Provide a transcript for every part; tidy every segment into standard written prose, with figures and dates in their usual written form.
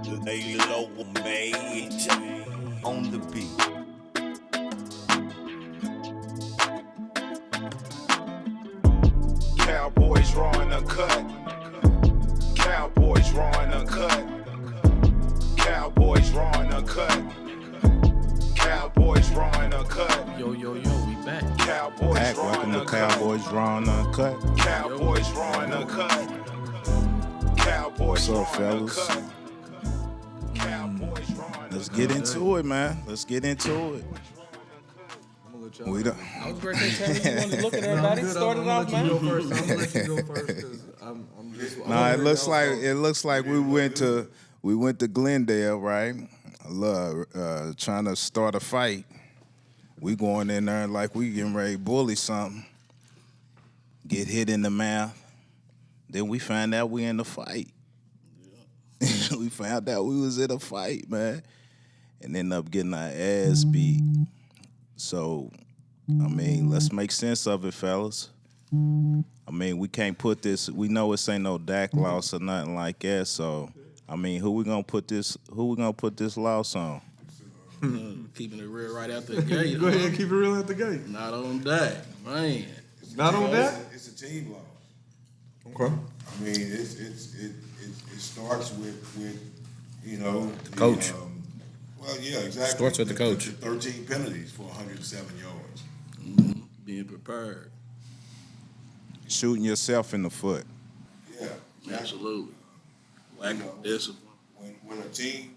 Lay low, mate, on the beat. Cowboys drawing Uncut. Cowboys drawing Uncut. Cowboys drawing Uncut. Cowboys drawing Uncut. Yo, we back. Cowboys Back, drawing welcome to Uncut. Cowboys Drawing Uncut. Cowboys drawing Uncut. Cowboys What's up, drawing fellas? Uncut. Cowboys drawing Let's get into it, man. Let's get into it. We don't. I was going to say, Terry, you want to look at everybody? Start it off, man. I'm gonna let you go first because I'm just. Nah, it looks like we went to Glendale, right? Trying to start a fight. We going in there like we getting ready to bully something. Get hit in the mouth. Then we find out we in a fight. Yeah. We found out we was in a fight, man, and end up getting our ass beat. So, I mean, let's make sense of it, fellas. I mean, we can't put this. We know it ain't no Dak loss or nothing like that. So, I mean, who we gonna put this loss on? Keeping it real right out the gate. Go ahead and keep it real at the gate. Not on Dak, man. Not on that. It's a team loss. Okay. I mean, it starts with the coach. Well, yeah, exactly. Starts with the coach. 13 penalties for 107 yards. Being prepared. Shooting yourself in the foot. Yeah, Absolutely. Lack of discipline. when a team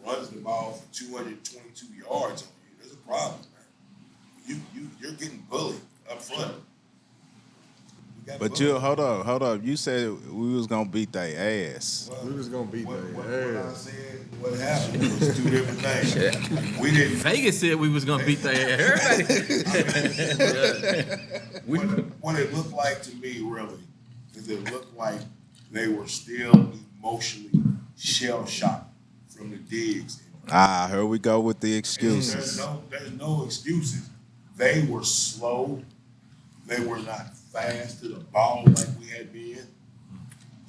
runs the ball for 222 yards on you, there's a problem, man. You're getting bullied up front. But hold up. You said we was gonna beat their ass. Well, We was gonna beat what their I ass. said, what happened was two different things. We didn't. Vegas said we was going to beat their ass. What it looked like to me, really, is it looked like they were still emotionally shell-shocked from the Diggs. Here we go with the excuses. There's no excuses. They were slow. They were not fast to the ball like we had been.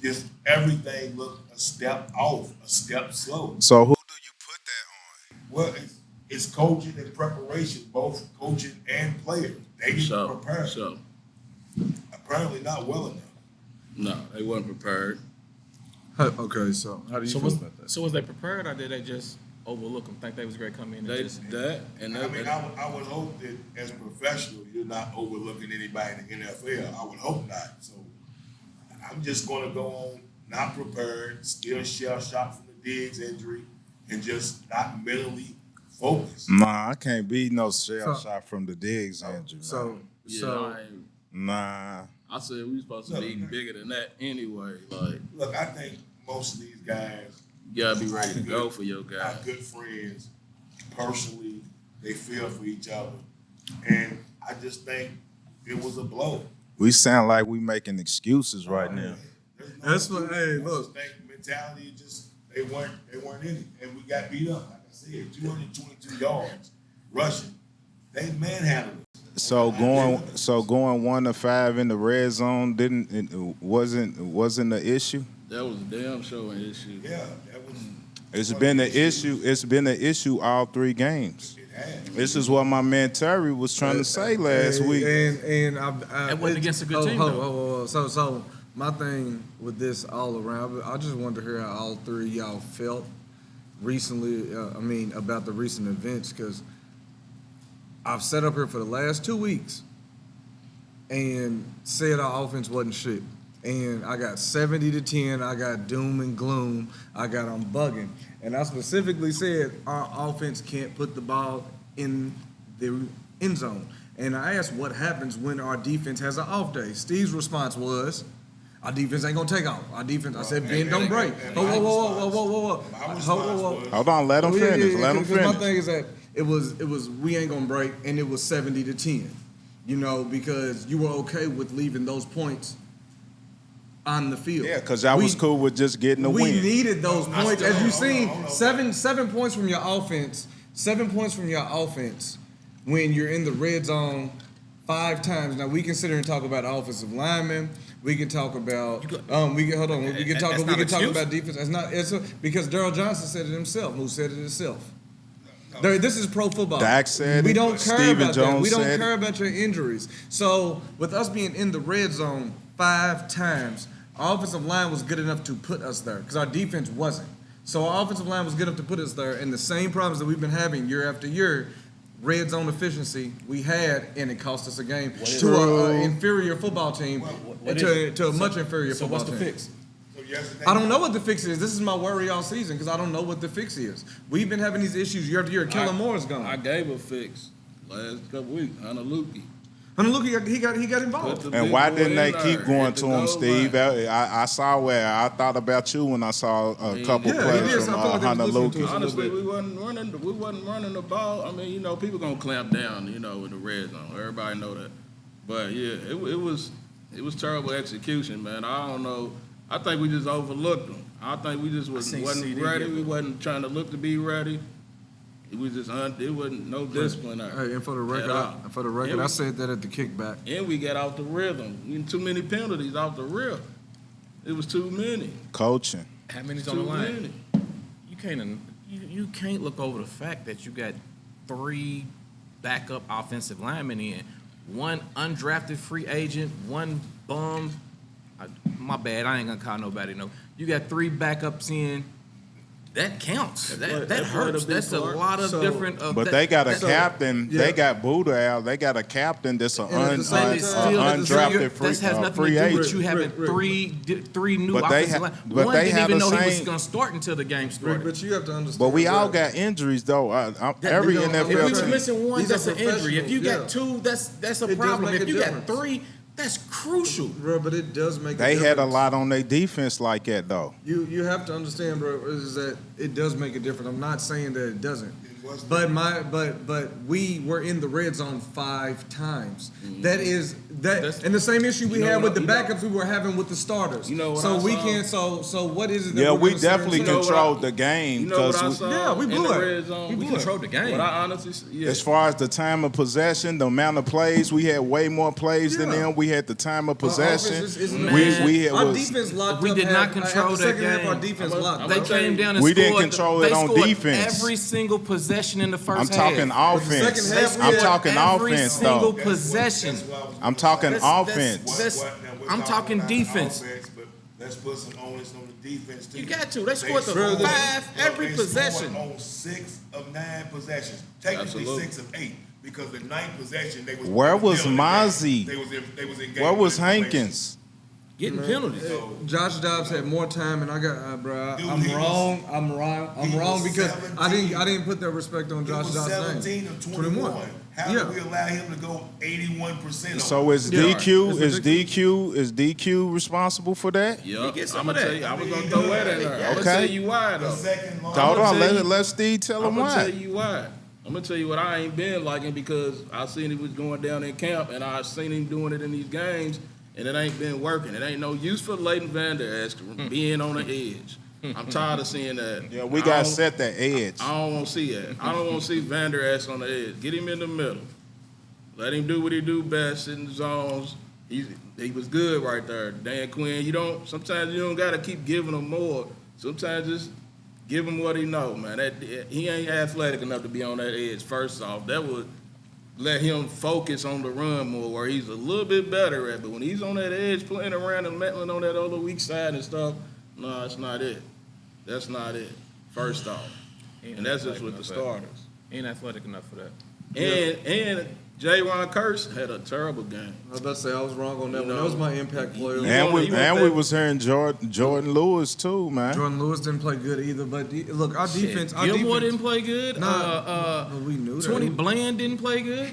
Just everything looked a step off, a step slow. So who do you put that on? Well, it's coaching and preparation, both coaching and players. They didn't prepare. Apparently not well enough. No, they wasn't prepared. Okay, so how do you feel about that? So was they prepared, or did they just overlook them? Think they was going to come in? They And just, that and I that. mean, I would hope that as professionals, you're not overlooking anybody in the NFL. I would hope not. So I'm just going to go on not prepared, still shell-shocked from the Diggs injury, and just not mentally focused. Nah, I can't be no shell shot from the Diggs injury. Nah. I said we was supposed to be bigger than that anyway. Like, Look, I think most of these guys, you gotta be ready to go for your are guy. good friends. Personally, they feel for each other. And I just think it was a blow. We sound like we making excuses right now. There's That's what- excuse. hey, I just look. think mentality just they weren't in it, and we got beat up. Like I said, 222 yards rushing. They manhandled us. So going 1-5 in the red zone wasn't the issue. That was a damn sure an issue. Yeah, that was. It's been an issue. It's been an issue all 3 games. It had. This is what my man Terry was trying to say last week. And It wasn't against a good team, though. So my thing with this all around, I just wanted to hear how all 3 of y'all felt recently. About the recent events, because I've sat up here for the last 2 weeks and said our offense wasn't shit. And I got 70-10. I got doom and gloom. I got I'm bugging. And I specifically said our offense can't put the ball in the end zone. And I asked what happens when our defense has an off day. Steve's response was, our defense ain't gonna take off. Our defense, I said, bend don't break. Whoa. Hold on, let him finish. Let him My finish. thing is that it was we ain't gonna break, and it was 70-10. Because you were okay with leaving those points on the field. Yeah, because I was cool with just getting the We win. needed those points, as you've seen. Hold on. 7 points from your offense. 7 points from your offense when you're in the red zone 5 times. Now we can sit here and talk about offensive linemen. We can talk about. We can That's talk. not We an can talk excuse? about defense. Because Daryl Johnson said it himself. Who said it himself? This is pro football. Dak said we it. don't care Stephen about that. Jones We don't said care it. about your injuries. So with us being in the red zone 5 times, our offensive line was good enough to put us there because our defense wasn't. So our offensive line was good enough to put us there, and the same problems that we've been having year after year, red zone efficiency we had, and it cost us a game to an inferior football team, to a much inferior So football what's the team. fix? So yesterday, I don't know what the fix is. This is my worry all season because I don't know what the fix is. We've been having these issues year after year. Kellen Moore's gone. I gave a fix last couple weeks. Hunter Lukey. I mean, look, he got involved. Put the And big why boy didn't they in keep there going at the to him, goal Steve? line. I saw where I thought about you when I saw a couple Yeah, plays he is. from I feel like they was Hunter listening to Lukey. us. Honestly, we wasn't running the ball. I mean, people gonna clamp down, in the red zone. Everybody know that. But yeah, it was terrible execution, man. I don't know. I think we just overlooked them. I think we just wasn't ready. We wasn't trying to look to be ready. It was just it wasn't no discipline there. Hey, and for the At record, all. I said that at the kickback. And we got off the rhythm. Too many penalties off the rip. It was too many. Coaching. How many's Too on the line? many. You can't look over the fact that you got 3 backup offensive linemen in, 1 undrafted free agent, 1 bum. My bad, I ain't gonna call nobody no. You got 3 backups in. That counts. That hurts. That's a lot of different. But they got a captain. yeah. They got Buddha out. They got a captain that's an And at the same time- undrafted free, That has nothing free to do with agent. you having three new But they offensive ha- line. but One they didn't have even the know he was same- gonna start until the game started. But you have to understand. But we all that- got injuries though. Every we don't- If NFL you team. missing one, These are that's an injury. If you got professionals, 2, that's a It does problem. make If a you got difference. 3, that's crucial. Bro, but it does make. They a had a difference. lot on their defense like that though. You have to understand, bro, is that it does make a difference. I'm not saying that it doesn't. was But we were in the red zone 5 times. That is that, and the same issue we You know had with what- the backups we were having with the starters. You know what so I we saw? can't. So what is it? That Yeah, we're we gonna sit here and definitely say? controlled the game You know what I because saw? Yeah, we in blew the it. red zone. We We controlled the game. What I honestly, yeah. as far as the time of possession, the amount of plays, we had way more plays than Yeah. them. We had the time of Our possession. offense isn't Man. We our was defense locked We up. did not half- control after that second half, our game. defense I'm a- locked I'm They up. gonna tell came you- down and We scored. didn't control it They on scored defense. every single possession in the first I'm half. talking the offense. second half, we I'm had talking every offense single though. possession. I'm talking That's- offense. that's- We're I'm talking about defense. offense, but let's put some onus on the defense too. You got to. They scored the 5 every They possession. scored on 6 of 9 possessions. Technically Absolutely. 6 of 8 because the 9th possession they was. Where was still in Mozzie? They was in game Where was manipulation. Hankins? Getting penalties. So, Josh Dobbs had more time, and I got, bro. Dude, I'm he wrong. I'm he wrong was because 17. I didn't put that respect on he Josh was Dobbs' 17 name. or 21. How Yeah. did we allow him to go 81%? So is Yeah. DQ It's is DQ responsible for that? Yup. get some I'm of gonna that. tell you. I was I gonna mean, throw that in there. I'm Okay. gonna tell you why the though. second long. Hold on, tell you- let Steve tell I'm him gonna tell why. you why. I'm gonna tell you what I ain't been liking because I seen he was going down in camp and I seen him doing it in these games and it ain't been working. It ain't no use for Leighton Vander Esch being on the edge. I'm tired of seeing that. Yeah, we I got to don't- set that edge. I don't want to see that. I don't want to see Vander Esch on the edge. Get him in the middle. Let him do what he do best in the zones. He was good right there. Dan Quinn, sometimes you don't got to keep giving him more. Sometimes just give him what he know, man. He ain't athletic enough to be on that edge, first off. That would let him focus on the run more where he's a little bit better at. But when he's on that edge playing around and meddling on that other weak side and stuff, no, that's not it. That's not it, first off. And that's just with the starters. Ain't athletic enough for that. And J. Ron Curse had a terrible game. I was about to say I was wrong on that You one. know, That was my impact player. you And want- we you want and that- we was hearing Jordan Lewis too, man. Jordan Lewis didn't play good either. But look, our defense. Our Gilmore defense. didn't play good. Nah, we knew that. 20 Bland didn't play good.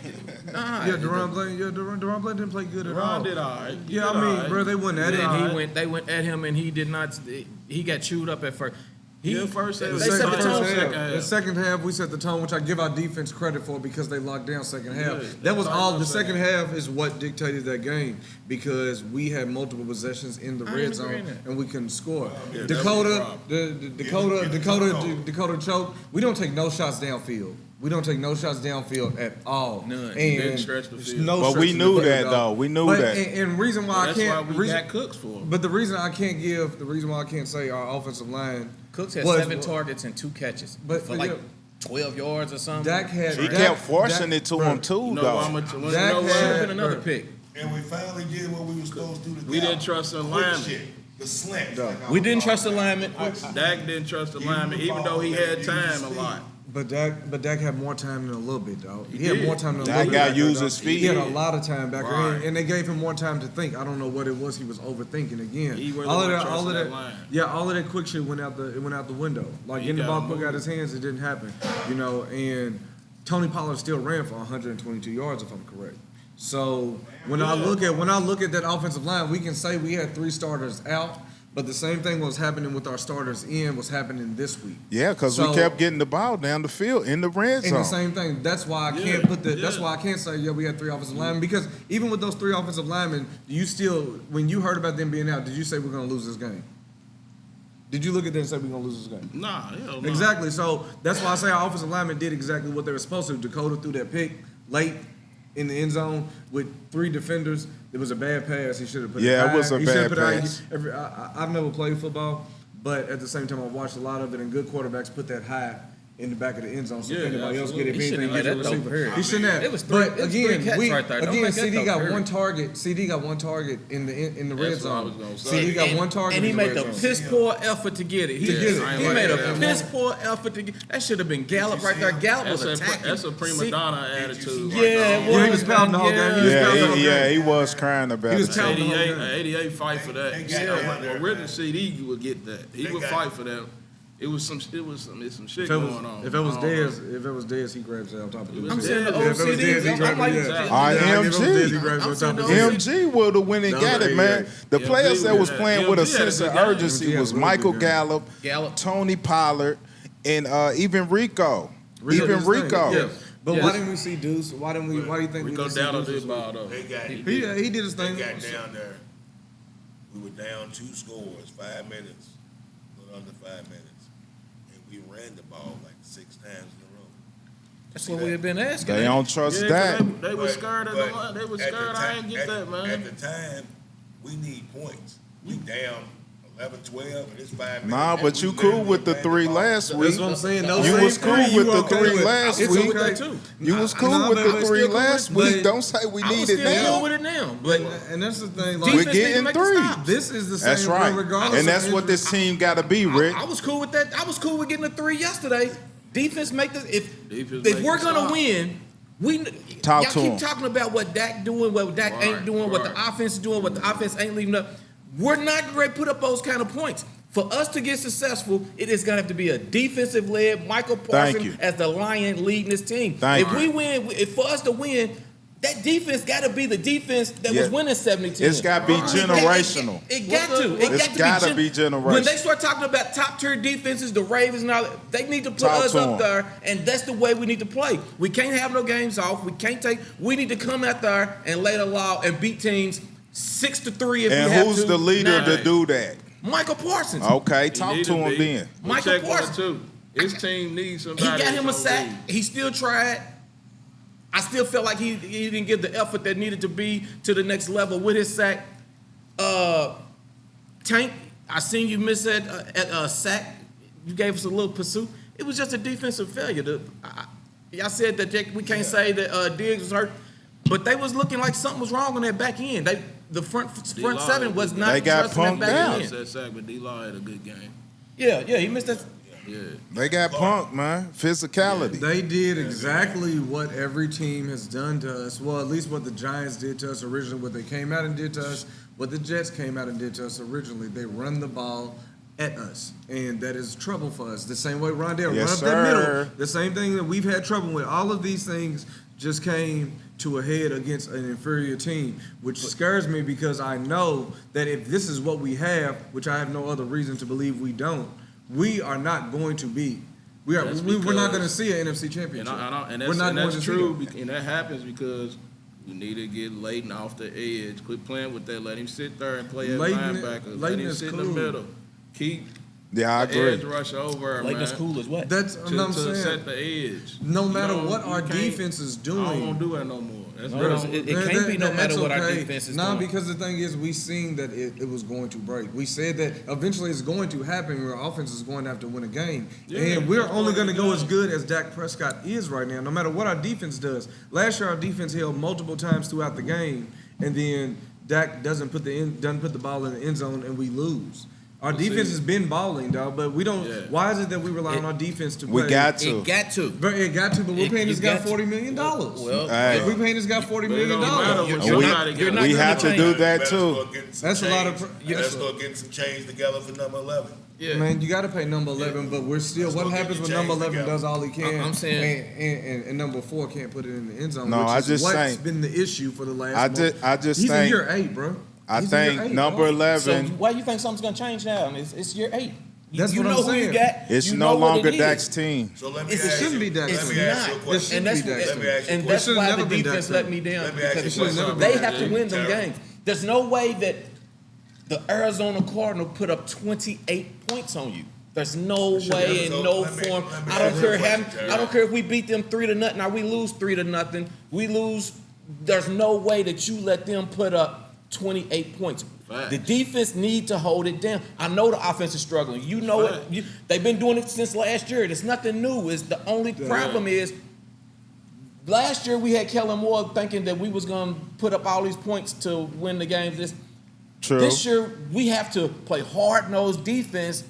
Nah. Yeah, Deron Bland. Yeah, Deron Bland didn't play good at all. Ron did all right. He Yeah, did I mean, all right. bro, they went at And it. then they went at him and he did not. He got chewed up at first. First half. The They set the tone. The second half, we set the tone, which I give our defense credit for because they locked down second half. Yeah, That was they all. locked The down second second half is what dictated that game because we had multiple possessions in the I red ain't zone agreeing that. and we couldn't score. Yeah, that Dakota, was the Dakota choke. We don't take no shots downfield. We don't take no shots downfield at all. None. And Didn't stretch the field. no But stretch we of the knew field, that, dog. though. We knew But- that. And reason why That's I can't. why we got Cooks for. But the reason I can't say our offensive line. Cooks had was- 7 targets and 2 catches But- for but like yeah. 12 yards or something. Dak had. He Dak- kept forcing Dak- it to bro, him, too, You know though. why much? You know Dak why? Should have had- been another pick. And we finally did what we were supposed to do. We didn't trust the quick lineman. shit, the slant. No. like I We was didn't talking trust the about. lineman. Dak didn't trust the lineman, even though he had time a lot. But Dak had more time than a little bit, dog. He had did. more time than a Dak little bit. got back there, used dog. his feet. He had a lot of time back Right. there, and they gave him more time to think. I don't know what it was he was overthinking again. He really all of wasn't that, all of trusting that, that line. yeah, all of that quick shit went out the window. Like He getting the ball gotta quick out move. his hands, it didn't happen, you know. And Tony Pollard still ran for 122 yards, if I'm correct. So when I look at that offensive line, we can say we had 3 starters out. But the same thing was happening with our starters was happening this week. Yeah, because we So- kept getting the ball down the field in the red And zone. the same thing. That's why I Yeah, can't put the. That's yeah. why I can't say we had 3 offensive linemen because even with those 3 offensive linemen, you still when you heard about them being out, did you say we're gonna lose this game? Did you look at that and say we're gonna lose this game? Nah, hell no. Exactly. So that's why I say our offensive linemen did exactly what they were supposed to. Dakota threw that pick late in the end zone with 3 defenders. It was a bad pass. He should have put it Yeah, it high. was a He should have bad put it high. pass. I've never played football, but at the same time, I've watched a lot of it, and good quarterbacks put that high in the back of the end zone. So Yeah, if anybody else get it, if absolutely. He anything, shouldn't get have the let that receiver. throw, He shouldn't have. It was three- But it was 3 again, catches right there. Don't again, make that CD throw, got period. 1 target. CD got 1 target in the red That's what I was zone. gonna say. CD got 1 target And he in the made red a zone. piss poor effort to get it. He, To get it. I ain't he like made a that. piss poor effort to get. That should have been Gallup right there. Gallup was attacking. That's a prima See- donna attitude. Yeah, Yeah, he was pouting the whole game. He was pouting the whole Yeah, game. he was crying about He was it. telling- 88 fight for that. They got Yeah, that well, there, really, man. CD would get that. He They would got fight it. for that. It's some shit If it going was, on. if it was I don't know. Dez, he grabs it on top of the I'm receiver. saying the Yeah, if it was OCD. Dez, he I'm grabs like, it. All Yeah, right, if it was MG. Dez, he grabs it I'm on top saying of the the receiver. MG would have went and No, got it, yeah, man. The yeah. players that was Yeah, playing MG with a had a sense good of game. urgency MG had was a really Michael good game. Gallup, Tony Pollard, and even Rico. Rico Even did his thing, Rico. yeah. But Yes. why didn't we see Deuce? Why do you think we Rico didn't see Dowdle Deuce this did week? ball though. They got He did his They thing. got down there. We were down 2 scores, 5 minutes, a little under 5 minutes, and we ran the ball like 6 times in a row. That's what we have been asking. They don't trust Yeah, that. 'cause they were But- scared of but the line. They were at the scared. I time- ain't get at- that, man. At the time, we need points. We down 11, 12, and it's 5 minutes. Nah, and but we you cool literally with the ran 3 ball. last week. That's what I'm saying. Those You same was cool 3 with you the okay 3 with. last It's week. okay. That too. You was cool Nah, with but the it's 3 still last cool, week. but Don't say we I was need it still now. cool with it now, but And that's the thing. We're Defense need to getting make the 3. stops. This is the same. That's right. Regardless And of that's what injury. this team got to be, Rick. I was cool with that. I was cool with getting a 3 yesterday. Defense make this. Defense If make we're the gonna stop. win, we Talk y'all to keep him. talking about what Dak doing, what Dak ain't Right, doing, what the right. offense is doing, what the offense ain't leaving up. We're not ready to put up those kind of points. For us to get successful, it is gonna have to be a defensive-led Michael Thank you. Parsons as the lion leading this team. Thank if you. we win, if for us to win, that defense got to be the defense that Yeah. was winning 70-10. It's gotta be generational. It got to. It's gotta be generational. When they start talking about top tier defenses, the Ravens and all that, they need to put Talk us to up 'em. there, and that's the way we need to play. We can't have no games off. We need to come out there and lay the law and beat teams 6-3 if And we have who's to. the leader to Nine. do that? Michael Parsons. Okay, He talk need to him be. then. We Michael check one, Parsons. too. His team needs He somebody. got him a that's sack. gonna He still tried. I still felt like he didn't give the effort that needed to be to the next level with his sack. Tank, I seen you miss that at a sack. You gave us a little pursuit. It was just a defensive failure. Y'all said that we can't say that Diggs was hurt, but they was looking like something was wrong on that back end. The front D-Line seven was not They got trusting that punked back down. That end. sack, but D-Law had a good game. Yeah, he missed that. Yeah. They got punked, man. Physicality. They did exactly what every team has done to us. Well, at least what the Giants did to us originally, what they came out and did to us, what the Jets came out and did to us originally. They run the ball at us, and that is trouble for us. The same way Rondell Yes, run up sir. that middle. The same thing that we've had trouble with. All of these things just came to a head against an inferior team, which scares me because I know that if this is what we have, which I have no other reason to believe we don't, we are not going to be. We're not going to see an NFC championship. And We're not going that's to true, see that. and that happens because we need to get Leighton off the edge. Quit playing with that. Let him sit there and play as linebacker. Let him sit in the middle. Keep Yeah, I the agree. edge rush over, Leighton man. is cool as what? That's what I'm To saying. set the edge. No matter You know, what you our can't- defense is I don't want doing. to do that no more. That's No, what it's- I'm- it can't be no matter that's what our okay. defense is Nah, doing. because the thing is, we seen that it was going to break. We said that eventually it's going to happen where our offense is going to have to win a game. Yeah, and we're that's only part going of to the go as game. good as Dak Prescott is right now, no matter what our defense does. Last year, our defense held multiple times throughout the game, and then Dak doesn't put the ball in the end zone, and we lose. Our defense has been balling, dog, but we don't. Yeah. Why is it that we rely on our defense to play? We got to. It got to. But we're It- paying you this guy got to. $40 million. Well, Hey. We're paying this guy $40 But it million. don't matter when You're somebody not- got you're it. not We gonna have to change. do that Better too. start getting some That's a lot of change. pr- Better start getting some change together for number 11. Yeah. Man, you got to pay number 11, but we're still. Let's What go get happens your when number change 11 together. does all he can? I'm saying- and number 4 can't put it in the end zone. No, which I is just what's saying- been the issue for the last. I month. just He's in think- year 8, bro. I He's in year think 8, number bro. 11. So why you think something's gonna change now? I mean, it's year 8. That's you what know I'm who you saying. got. It's you no know what longer it is. Dak's team. So let me It ask shouldn't you, be Dak's let team. me ask you a It's question. not. It shouldn't And that's be Dak's Let me ask you a and question. that's should've why never the been defense Dak's let team. me down. Let me ask you a Because question. they have to Terry. win them games. There's no way that the Arizona Cardinals put up 28 points on you. There's no way in So no let me- form. let me I don't ask care you a how. question, Terry. I don't care if we beat them 3-0 or we lose 3-0. We lose. There's no way that you let them put up 28 points. Facts. The defense need to hold it down. I know the offense is struggling. You know Facts. it. They've been doing it since last year. It's nothing new. It's the only problem is last year we had Kellen Moore thinking that we was gonna put up all these points to win the game. True. This year we have to play hard-nosed defense.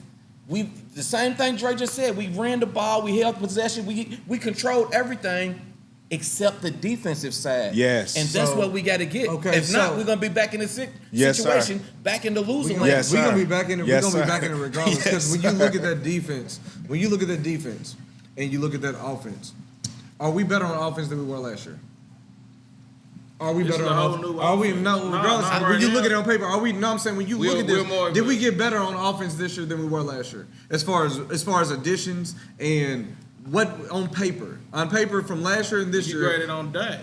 The same thing Dre just said. We ran the ball. We held possession. We controlled everything except the defensive side. Yes. And that's So- what we got to get. okay, If not, so- we're gonna be back in the Yes, sir. situation, back in the losing lane. Yes, We're gonna sir. be back in it. Yes, We're gonna be sir. back in it regardless. Because when you look at that defense, and you look at that offense, are we better on offense than we were last year? Are we It's better a on whole offense? new Are we offense. no? Nah, Regardless, not when right you now. look at it on paper, are we? No, I'm saying when you look at We're this, more did we aggressive. get better on offense this year than we were last year? As far as additions and what on paper from last year and this You year, graded on Dak.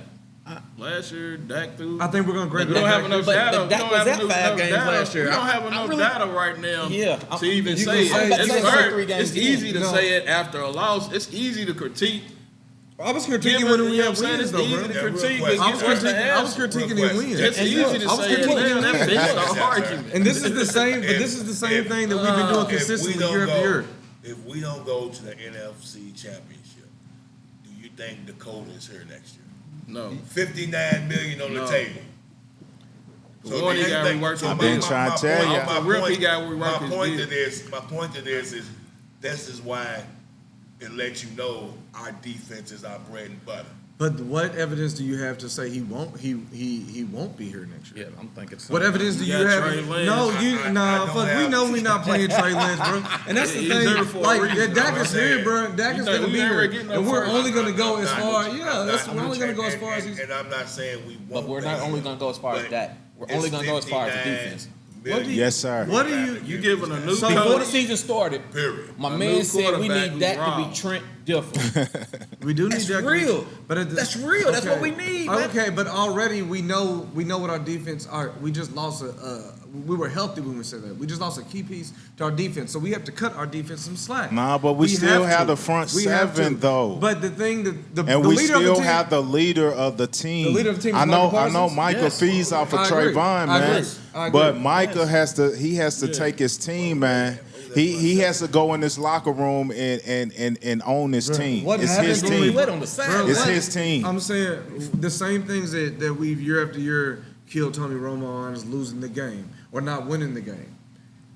Last year, Dak threw. I think we're gonna grade. We don't Dak have back enough this year. data. but Dak We was don't have at enough 5 games data. last year. We don't have I enough really- data right now Yeah, to even you say gonna it. say- It's you gonna say hard. 3 games It's easy to No. say it after a loss. It's easy to critique. I was Given, critiquing when we you know had what I'm saying? wins, It's though, easy bro. to Yeah, real critique. quick. But I was critiquing in wins. It's easy to I was say it critiquing now. in That wins. fits the Yes, sir. argument. And this is the same, but this is the same thing that we've been doing If we consistently don't year after year. if we don't go to the NFC Championship, do you think Dakota is here next year? No. $59 million on the No. table. The one he do you got think- reworked so his my- been deal. trying my to tell point- you. my The rip point- he got reworked My his point deal. to this is this is why it lets you know our defense is our bread and butter. But what evidence do you have to say he won't be here next year? Yeah, I'm thinking. What evidence do You you got have? Trey Lance. No, you I nah. don't Fuck, we have- know we not playing Trey Lance, bro. And that's the He's there thing. for a Like reason. Dak I'm is here, saying. bro. Dak You is think gonna we be never here, getting no and we're first? only gonna go I'm as not far. with you. Yeah, I'm that's not we're only with gonna you. go as far as he's. And I'm not saying we won't. But we're not only gonna go as far as But that. We're it's only gonna go as far as the 59 defense. What do you- Yes, sir. What do you? You giving a new So Before the coach. season started, Period. my A man new said we quarterback need Dak who's to be wrong. Trent Dilfer. We do need That's Dak. real. But at the- That's real. That's what we need, man. Okay, but already we know what our defense are. We just lost we were healthy when we said that. We just lost a key piece to our defense, so we have to cut our defense some slack. Nah, but we still have the front We have seven, to. though. But the thing that the And we leader of the still team, have the leader of the team. The leader of the team is I know, Michael I know. Parsons? Michael Yes. feeds off of I agree. Trayvon, I man. agree. I agree. But Michael has to take his team, man. He has to go in this locker room and own his team. What It's happens his when We we team. wet on the side. Bro, It's what- his team. I'm saying the same things that we've year after year killed Tony Romo on is losing the game or not winning the game.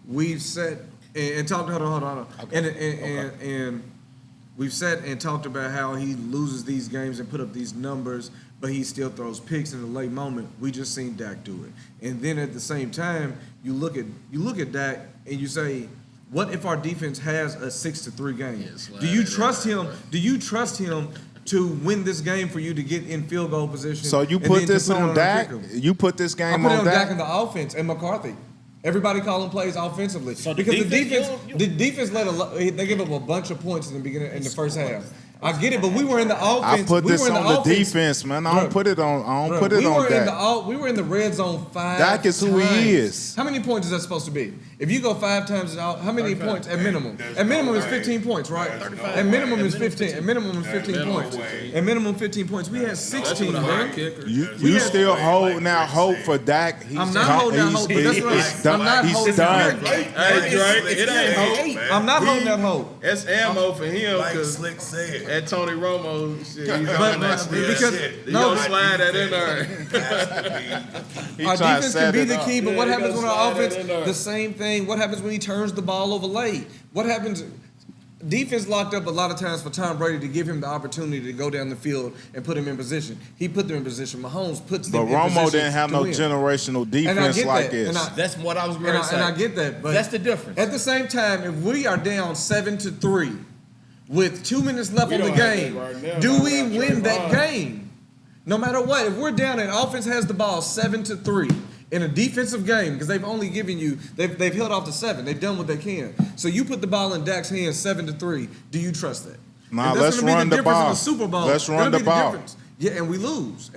We've said and talked. Hold on. Okay. And we've said and talked about how he loses these games and put up these numbers, but he still throws picks in the late moment. We just seen Dak do it. And then at the same time, you look at Dak and you say, what if our defense has a 6-3 game? Yes, Do you right, trust right, him? right. Do you trust him to win this game for you to get in field goal position? So you and put then to this put it on our Dak? kicker? You put this I game put it on on Dak Dak? in the offense and McCarthy. Everybody calling plays offensively So the because defense, the defense they give up a bunch of points in the beginning in the first half. I get it, but we were in the offense. I put we this were in on the the offense. defense, man. I don't Bruh. put it on. I don't Bruh, put it on Dak. We were in the red zone 5 Dak is who he times. is. How many points is that supposed to be? If you go 5 times, how many points at minimum? There's At minimum no is way. 15 points, right? There's no At minimum is 15. At minimum is 15 There's no points. way. At minimum 15 points. We had That's 16, with a bro. high kicker. You still holding out hope for Dak. He's I'm not holding out hope, but that's what he's I'm done. not He's holding done. out. Hey, Drake, it ain't hope. I'm not holding out hope. That's ammo for him Like because Slick said. that Tony Romo shit, he's But on that shit. because He no, gonna slide that in there. He our trying to defense set can be it the up. key, but Yeah, what he happens gonna when our slide that offense? in there. The same thing. What happens when he turns the ball over late? What happens? Defense locked up a lot of times for Tom Brady to give him the opportunity to go down the field and put him in position. He put them in position. Mahomes puts them But in position. Romo didn't have to no win. generational And I defense get like that. this. That's what I was going And to say. I get that, but That's the difference. At the same time, if we are down 7-3 with 2 minutes left We on the don't have game, that right now. do Now we we got win that Trevon. game? No matter what, if we're down and offense has the ball 7-3 in a defensive game, because they've only given you they've held off to 7. They've done what they can. So you put the ball in Dak's hands 7-3. Do you trust that? Nah, And that's let's gonna be run the the difference in ball. the Super Bowl. Let's It's run gonna the be ball. difference. Yeah, and we lose.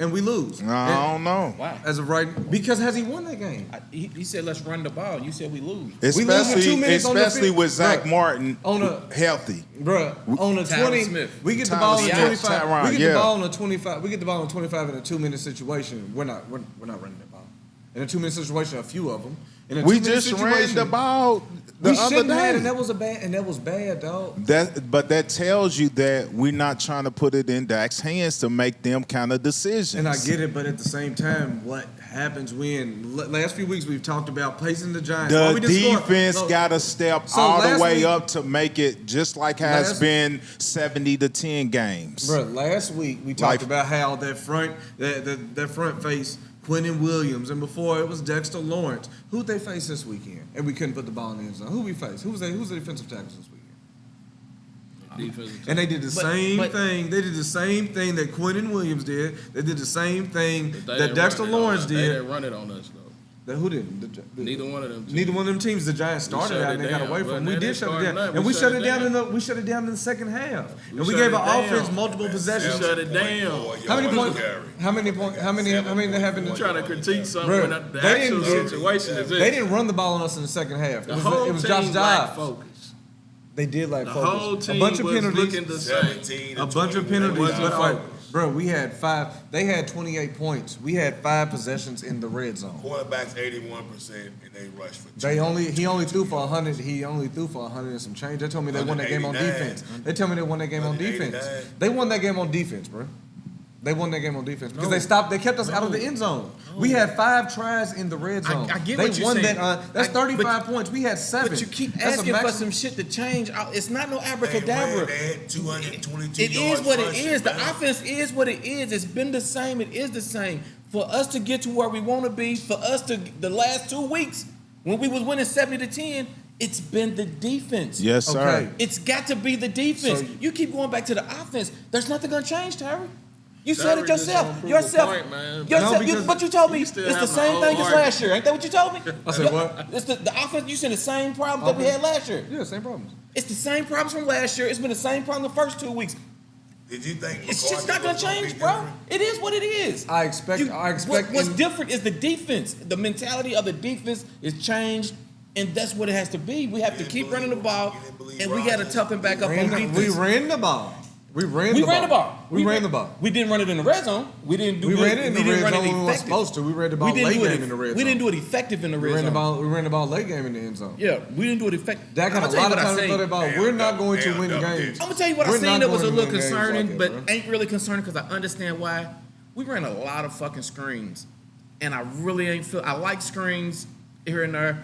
No, I don't know. Why? As of right, because has he won that game? He said, let's run the ball. You said we lose. We lose in 2 Especially, minutes on the especially field. with Zach Bruh, Martin on a- healthy. Bruh, on the Tyron 20, Smith. we get the Tyron ball on the Smith. 25. Tyron, We get yeah. the ball on the 25. We get the ball on 25 in a 2-minute situation. We're not running that ball. In a 2-minute situation, a few of them. In a We 2-minute just ran situation, the ball the we other shouldn't have, day. and that was bad, dog. But that tells you that we're not trying to put it in Dak's hands to make them kind of decisions. And I get it, but at the same time, what happens when last few weeks we've talked about placing the Giants? Why The we didn't score? defense No. got to step So all the last way week- up to make it just like has Last- been 70-10 games. Bro, last week we talked Like- about how that front face Quentin Williams, and before it was Dexter Lawrence. Who'd they face this weekend? And we couldn't put the ball in the end zone. Who we faced? Who's the defensive tackles this weekend? Defensive And they did the same but- thing. They did the same thing that Quentin Williams did. They did the same thing They that didn't Dexter run it on Lawrence us. They did. didn't run it on us though. Who didn't? Neither one of them. Neither one of them teams. The Giants started shut out it and they got down, away but from. We they did didn't shut it start down, nothing. and We we shut shut it it down down. we shut it down in the second half, and we shut gave it our down. offense multiple possessions. Shut it down. How many points? How many they have in I'm the? trying to critique something Bro, when the they actual didn't- situation is this. They didn't run the ball on us in the second half. The whole It was team Josh lacked Dobbs. focus. They did like The focus. whole team a bunch of was penalties. looking the same. 17 A to bunch of 21. penalties. wasn't But like, focused. bro, we had 5. They had 28 points. We had 5 possessions in the red zone. Quarterbacks 81% and they rushed for 2. He only threw for 100. He only threw for 100 and some change. They told me they won that game on 189. defense. They tell me they won that game on defense. 189. They won that game on defense, bro. They won that game on defense because they kept us out of the end zone. We had 5 tries in the red zone. I get they what you're won saying. that. That's I- 35 points. We had 7. But you keep That's a asking for maximum- some shit to change. It's not no They abracadabra. had 222 It yards is what it rushing, is. The man. offense is what it is. It's been the same. It is the same. For us to get to where we want to be, for us to the last 2 weeks when we was winning 70-10, it's been the defense. Yes, sir. Okay. It's got to be the defense. So- you keep going back to the offense. There's nothing gonna change, Terry. You said Terry it just yourself. don't prove a Yourself. point, man. No, because But you told me you it's still the having same a thing whole as last year. Ain't that what you told me? I said what? It's the offense. You said the same problem that we had last year. Yeah, same problems. It's the same problems from last year. It's been the same problem the first 2 weeks. Did you think It's just McCarthy not gonna was gonna be change, bro. different? It is what it is. I expect What's in- different is the defense. The mentality of the defense is changed, and that's what it has to be. We have to didn't keep running the believe- ball, you didn't believe and we got to Rodgers. toughen back up on We defense. ran the ball. We ran We the ran the ball. We ran the ball. We didn't run it in the red zone. We didn't do We good. ran it in the we didn't red run zone it when we weren't effective. supposed to. We ran the ball We didn't late do it. game in the red We zone. didn't do it effective in the We red ran the zone. ball. We ran the ball late game in the end zone. Yeah, we didn't do it effective. Dak had a lot of time to throw that ball. We're not going to win games. I'm gonna tell you what I We're seen not that was a going to little win games concerning, like but that, bro. ain't really concerning because I understand why. We ran a lot of fucking screens, and I really ain't feel. I like screens here and there,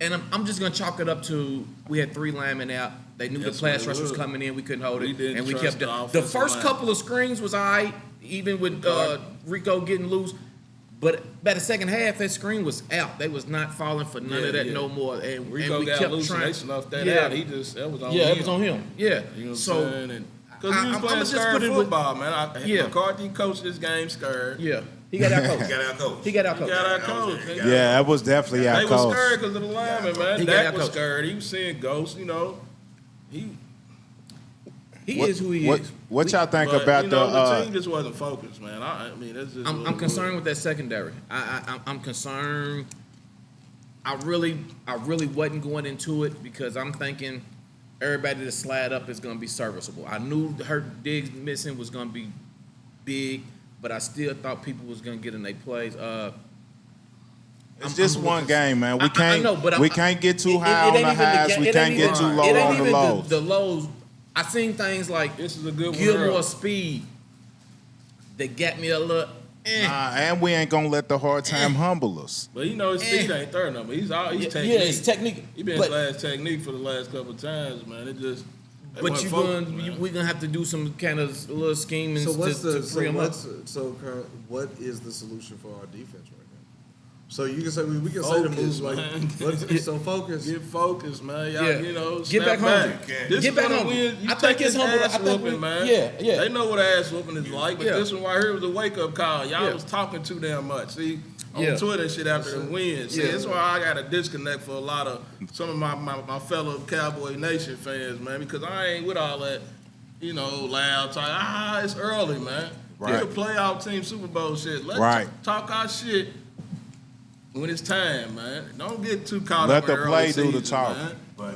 and I'm just gonna chalk it up to we had 3 linemen out. They knew That's the pass what it rush was was. coming in. We couldn't hold We it, didn't and we trust kept the the offensive first line. couple of screens was alright, even with Rico getting loose. But by the second half, that screen was out. They was not falling for none of that no more. And Rico we got kept loose and trying. they snuffed that Yeah. out. That was on Yeah, him. it was on him. Yeah. You know what I'm So saying? Because we was I'm playing just scared put it with- football, man. Yeah. McCarthy coached this game scared. yeah. He got out He coach. got out coach. He got out He coach. got out coach. He They got Yeah, that was definitely our was coach. scared because of the lineman, man. He got Dak out was coach. scared. He was seeing ghosts, you know. He is who he is. What y'all think But, about you know, the the? team just wasn't focused, man. I mean, that's just. what I'm it concerned was. with that secondary. I'm concerned. I really wasn't going into it because I'm thinking everybody that slide up is going to be serviceable. I knew Hurt Diggs missing was going to be big, but I still thought people was going to get in their plays. It's just one game, man. We I can't. know, but we can't get too it high on ain't the even highs. ga- We it can't ain't get even- too low it ain't on the even lows. The lows. I seen things like This is a good one. Gilmore Earl. speed that got me a little. And we ain't gonna let the hard time humble us. But you know, his speed ain't third number. He's technique. Yeah, it's technique. He been But- last technique for the last couple of times, man. It just. they But wasn't we're focused, gonna have to do some kind of little scheming So what's to the free him up. what is the solution for our defense right now? So you can say we can say the Focus, moves like man. so focus. Get focused, man. Y'all, Yeah. you know, Get snap back hungry. This Get is back gonna hungry. win. You I take think it's this humble. ass I think whooping, we- man. yeah. They know what ass whooping is like, but Yeah. this one right here was a wake up call. Y'all Yeah. was talking too damn much. See, on Yeah. Twitter and shit after the win. See, Yeah. that's why I got a disconnect for a lot of some of my fellow Cowboy Nation fans, man, because I ain't with all that, you know, loud talk. It's early, man. Right. Get a playoff team Super Bowl shit. Let's Right. talk our shit when it's time, man. Don't get too caught Let up the in early play do the season, talking. man. But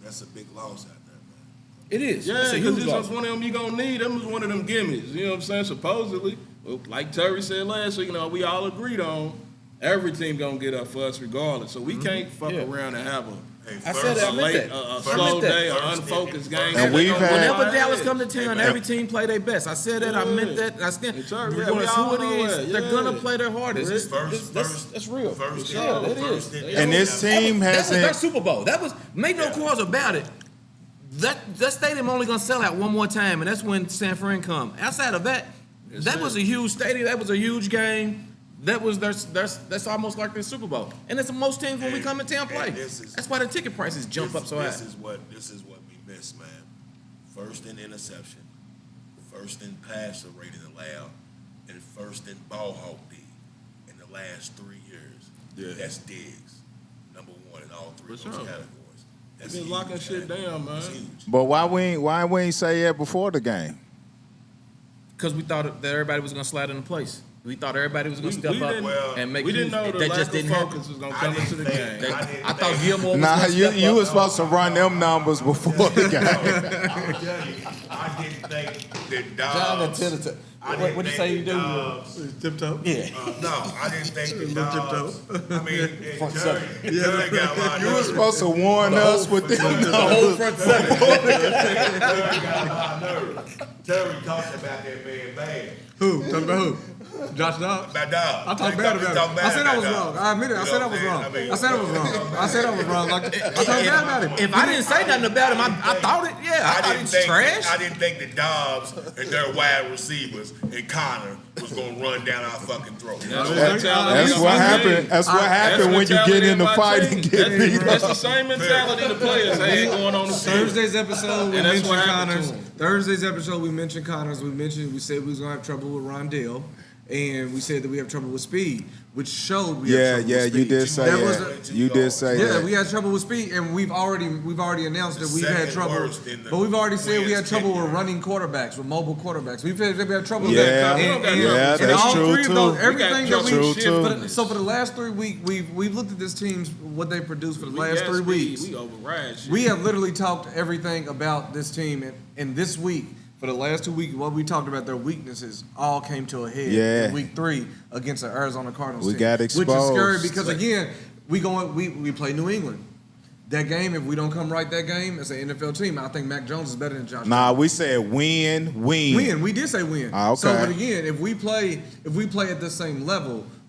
that's a big loss out there, man. It is. Yeah, It's a because huge it's loss. one of them you gonna need. Them was one of them gimmies. You know what I'm saying? Supposedly, well, like Terry said last week, you know, we all agreed on every team gonna get up for us regardless. So we can't fuck Yeah. around and have Hey, I first- said that. I a meant late, that. a I slow meant that. day, an First unfocused and- game. And They we've gonna had- win Whenever our Dallas ass. come to town, every team play their best. I said that. I meant that. I stand. It's all- We're yeah, gonna we see all what it know is. that, They're yeah. gonna play their hardest. First- That's real. first Yeah, and- it is. first and- And this team That was their hasn't. Super Bowl. That was make no quarrels about it. That stadium only gonna sell out one more time, and that's when San Fran come. Outside of that, that was a huge stadium. That was a huge game. That was that's almost like their Super Bowl. And it's most teams when we come in town play. And this is- That's why the ticket prices jump up so high. This is what we miss, man. First in interception, first in passer rating allowed, and first in ball hawk D in the last 3 years. Yeah. That's Diggs, number one in all three For of those sure. categories. That's Been huge, locking shit down, man. That's huge. But why we ain't say that before the game? Because we thought that everybody was gonna slide into place. We thought everybody was gonna We step up didn't- and make. We didn't know the that lack just of didn't focus happen. was gonna I come didn't into the think- game. I didn't I thought think- Gilmore was Nah, gonna you step up. was supposed to run them numbers before the game. I'll tell you, I didn't think that Dobbs. I didn't What'd you think say you that do? Dobbs- Tiptoe. Yeah. No, I didn't think that Dobbs. I mean, Front Terry got a lot of You were nerve. supposed to warn us with them The whole front seven. Terry got a lot of nerve. Terry talked about that man bad. Who? Talking about who? Josh Dobbs? About Dobbs. I talked bad about him. I said I was wrong. I admit it. I said I was wrong. I said I was wrong. I said I was wrong. Like, I talked bad about him. If I didn't say nothing about him, I thought it. Yeah, I thought it's trash. I didn't think that Dobbs and their wide receivers and Connor was gonna run down our fucking throat. That's That's what happened. That's what happened when you get in the fight and get beat That's up. the same mentality the players had going on the field. Thursday's episode, we And that's mentioned what happened Connors. to him. Thursday's episode, we mentioned Connors. We said we was gonna have trouble with Rondell, and we said that we have trouble with speed, which showed we Yeah, had trouble yeah, with you speed. did say That was that. You did say Yeah, that. we had trouble with speed, and we've already announced that we've had Second trouble. worst in the But we've already said we had Twins trouble with tenure. running quarterbacks, with mobile quarterbacks. We've had trouble with Yeah, that. yeah, and that's all true, three of those, too. everything that we True, too. for the last 3 weeks, we've looked at this team's what they produced for the last 3 weeks. We override shit. We have literally talked everything about this team, and this week, for the last 2 weeks, what we talked about their weaknesses all came to a head Yeah. in week 3 against the Arizona Cardinals We team. got Which is exposed. scary because, again, we play New England. That game, if we don't come right that game, as an NFL team, I think Mac Jones is better than Josh. Nah, we said win. Win. We did say win. Ah, okay. So, but again, if we play at the same level,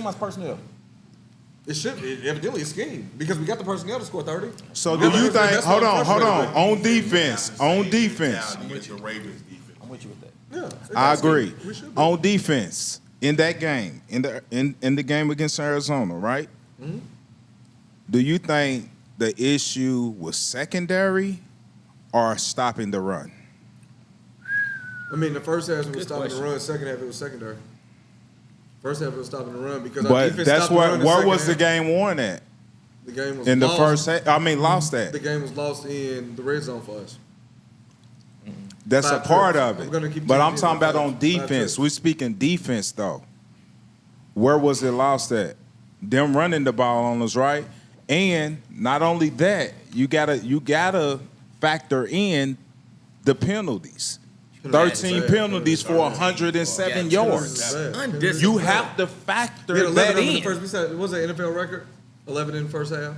scheme or personnel? It should be evidently a scheme because we got the personnel to score 30. So do you think? That's Hold what I'm on. frustrated with. On defense. On defense. Down against the Ravens defense. I'm with you with that. Yeah, I that's good. agree. We should be. On defense, in that game, in the game against Arizona, right? Mm-hmm. Do you think the issue was secondary or stopping the run? I mean, the first half it was Good stopping question. the run. Second half it was secondary. First half it was stopping the run because our But defense that's stopped the run in the where second was the half. game won at? The game was In the lost. first half? I mean, lost at. The game was lost in the red zone for us. That's a 5 part trips. of I'm gonna it. keep But telling I'm you talking about about on 5 defense. trips. We're speaking defense, though. Where was it lost at? Them running the ball on us, right? And not only that, you gotta factor in the penalties. 13 penalties for 107 yards. Undisciplined. You have to We had factor 11 that of them in the in. first. We said, was it NFL record? 11 in the first half.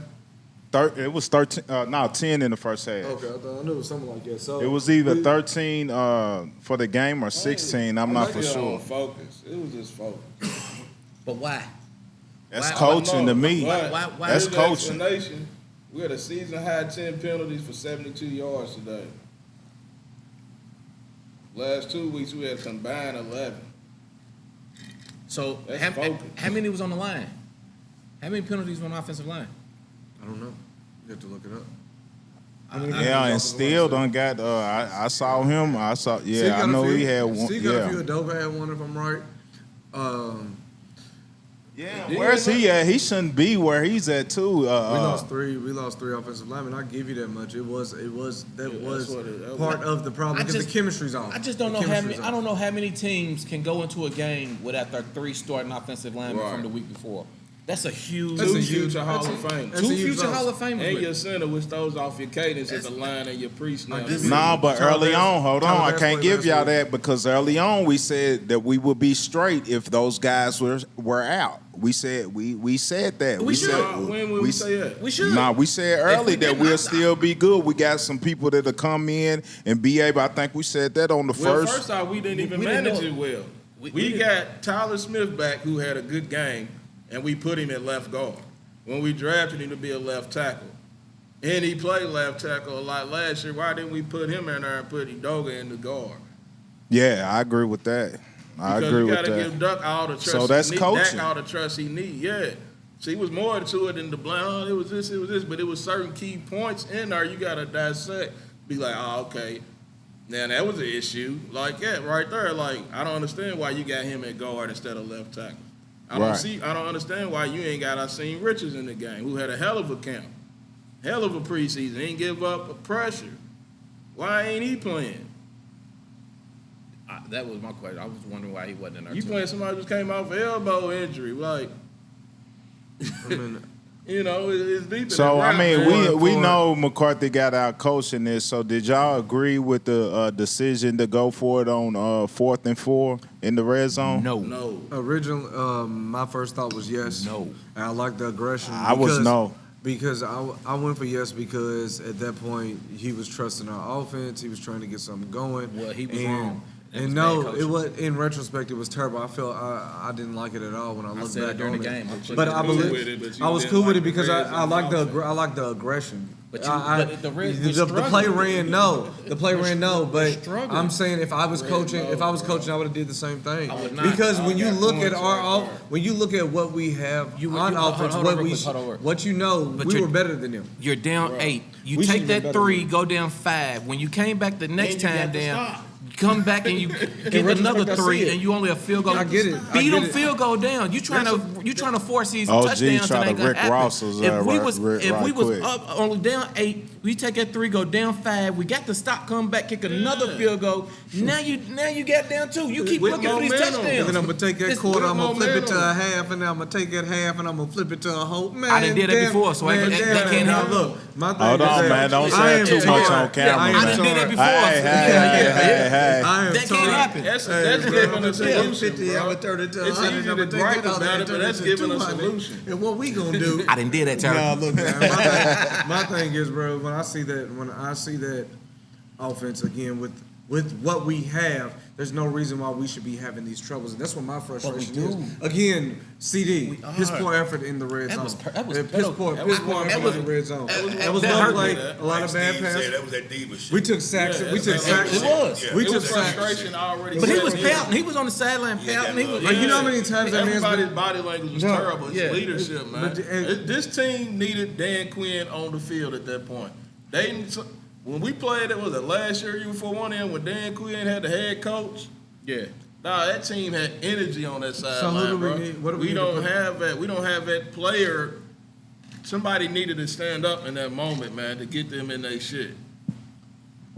It was 13. 10 in the first half. Okay, I knew it was something like that. So It was either 13 for the game or 16. I'm not for Maybe sure. on focus. It was just focus. But why? That's Why- coaching to me. But Why- That's here's the coaching. explanation. We had a season high 10 penalties for 72 yards today. Last 2 weeks we had combined 11. So That's how, focus. how many was on the line? How many penalties were on the offensive line? I don't know. You have to look it up. Yeah, and still done got. I saw him. Steve Yeah, got I a know few. he had one. Steve got a few. Yeah. Adobe had one, if I'm right. Yeah. Where's he at? He shouldn't be where he's at too. We lost three. We lost 3 offensive linemen. I give you that much. That was part of the problem I because just- the chemistry's on. I just don't The know how chemistry's many. on. I don't know how many teams can go into a game without their 3 starting offensive linemen Right. from the week before. That's a huge. That's Two a huge- future Hall of that's a- Famers. that's Two a huge future loss. Hall of Famers. And with- your center, which throws off your cadence at the line and your pre-snap. give you- Nah, but Tyler early Bass- on, hold on, Tyler I Bass can't played give last y'all week. that because early on we said that we would be straight if those guys were out. We said we said that. We should. When will we say that? We should. Nah, we said early we that did we'll not- still be good. We got some people that'll come in and be able. I think we said that on the Well, first. first off, we didn't even we didn't manage know- it well. we We didn't- got Tyler Smith back, who had a good game, and we put him at left guard. When we drafted him to be a left tackle. And he played left tackle a lot last year. Why didn't we put him in there and put Edoga in the guard? Yeah, I agree with that. I Because agree you with gotta that. give Duck all the trust So that's he need. coaching. Dak all the trust he need. Yeah. See, it was more to it than the blind. Oh, it was this, but it was certain key points in there you gotta dissect. Be like, oh, okay. Now that was an issue. Like that right there. Like, I don't understand why you got him at guard instead of left tackle. I don't understand why you ain't got Seen Richards in the game, who had a hell of a camp. Hell of a preseason. Ain't give up pressure. Why ain't he playing? That was my question. I was wondering why he wasn't in there. You too. playing somebody who just came off an elbow injury. Like, I mean, you know, it's deeper So than I rap, mean, man. we know McCarthy got out coaching this. So did y'all agree with the decision to go for it on 4th and 4 in the red zone? No. original. My first thought was yes. No. And I like the aggression. I was no. Because I went for yes because at that point he was trusting our offense. He was trying to get something going. Well, he was wrong. That was And bad no, coaching. it was in retrospect it was terrible. I felt I didn't like it at all when I looked said it back during on the it. game. But You I cool believe with it, but you I was didn't cool with like it because the Reds I like and the I like the aggression. But but the Reds was the play struggling. ran no. The play ran no. But struggling. I'm saying if I was coaching, I would have did the same thing. I would not. Because when you got look at points our right there. when you look at what we have You- on you- hold offense, on what real we quick, hold on real quick. what you know, But we you're- were better than them. You're down 8. You We take should've been that better 3, than go down 5. When you came back the next Then you time got to down, stop. come back and you get retrospect, another I see 3, it. and you only a field goal. I get it. I Beat get them it. field goal down. You trying to force these OG touchdowns try and to ain't gonna Rick happen. Ross us, If we right- was right- if we right was quick. up only down 8, we take that 3, go down 5. We got to stop, come back, kick another field goal. Now you got down 2. You keep With looking for these momentum. touchdowns. And then I'm gonna take that This- quarter, I'm with gonna flip it to a momentum. half, and then I'm gonna take that half, and I'm gonna flip it to a whole. Man, I done did that damn- before, so man, that damn, can't now happen. Look, my thing Hold is on, that man. Don't I say am too much tired. on camera, I am I done did that tired. before. Hey. I am That can't tired. happen. That's Hey, bro, giving I'm a gonna take solution, 50, I'm bro. gonna turn it to It's 100, easy I'm to gonna take gripe that out about there, it, but turn that's to giving a 200. solution. And what we gonna do? I done did that, Terry. Nah, look, man. My thing is, bro, when I see that offense again with what we have, there's no reason why we should be having these troubles, and that's what my frustration do. is. Again, CD, are. his poor effort in the red That zone. was that was Piss poor that was effort in the red zone. That was that one hurt play, me. a lot Like of bad Steve said, passes. that was that diva shit. We took sacks. Yeah, We took that's sacks. It was. Yeah. We It took was sacks. frustration already. But he set was in. pouting. He was on the sideline Yeah, pouting. He that was, look. Like, you know how many times that man's Everybody's been. body language was No. terrible. It's Yeah. leadership, man. But- This team needed Dan Quinn on the field at that point. When we played, it was last year, year before one end, when Dan Quinn had the head coach. yeah. Nah, that team had energy on that who sideline, do we bro. need? What do we need to don't put- have that. We don't have that player. Somebody needed to stand up in that moment, man, to get them in their shit.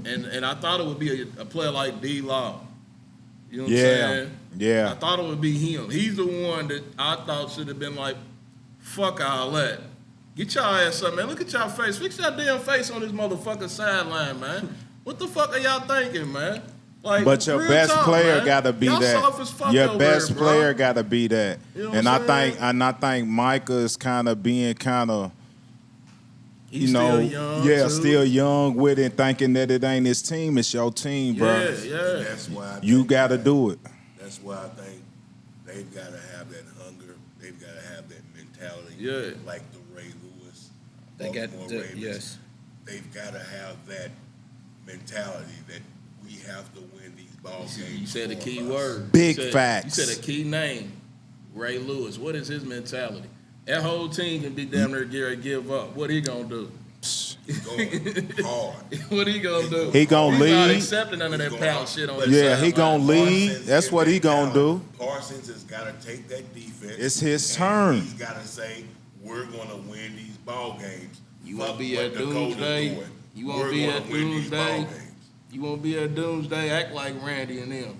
And I thought it would be a player like D Law. You know what I'm saying? Yeah. I thought it would be him. He's the one that I thought should have been like, fuck all that. Get y'all ass up, man. Look at y'all face. Fix your damn face on this motherfucking sideline, man. What the fuck are y'all thinking, man? Like, But your real best talk, player man. gotta be Y'all that. soft as fuck Your over best there, bro. player gotta be that. You know what And I'm saying? I think Micah is kind of being kind of, He's you know, still young, yeah, too. still young with it, thinking that it ain't his team, it's your team, bro. Yeah, And yeah. that's why You gotta do it. That's why I think they've got to have that hunger. They've got to have that mentality. Yeah. Like the Ray Lewis. They got Baltimore the- Ravens. yes. They've got to have that mentality that we have to win these ball games. You said a for key us. word. Big You said- facts. You said a key name. Ray Lewis. What is his mentality? That whole team can be damn near Gary give up. What he gonna do? Going hard. What he gonna do? He gonna He's not lead. accepting none of that He's pound going- shit on but his Yeah, he sideline. gonna lead. Parsons That's and what he gonna do. mentality. Parsons has got to take that defense. It's his and turn. He's got to say, we're going to win these ball games. You Fuck won't be what at Dakota's Doomsday. doing. You won't We're be gonna at win these ball Doomsday. games. You won't be at Doomsday. Act like Randy and them.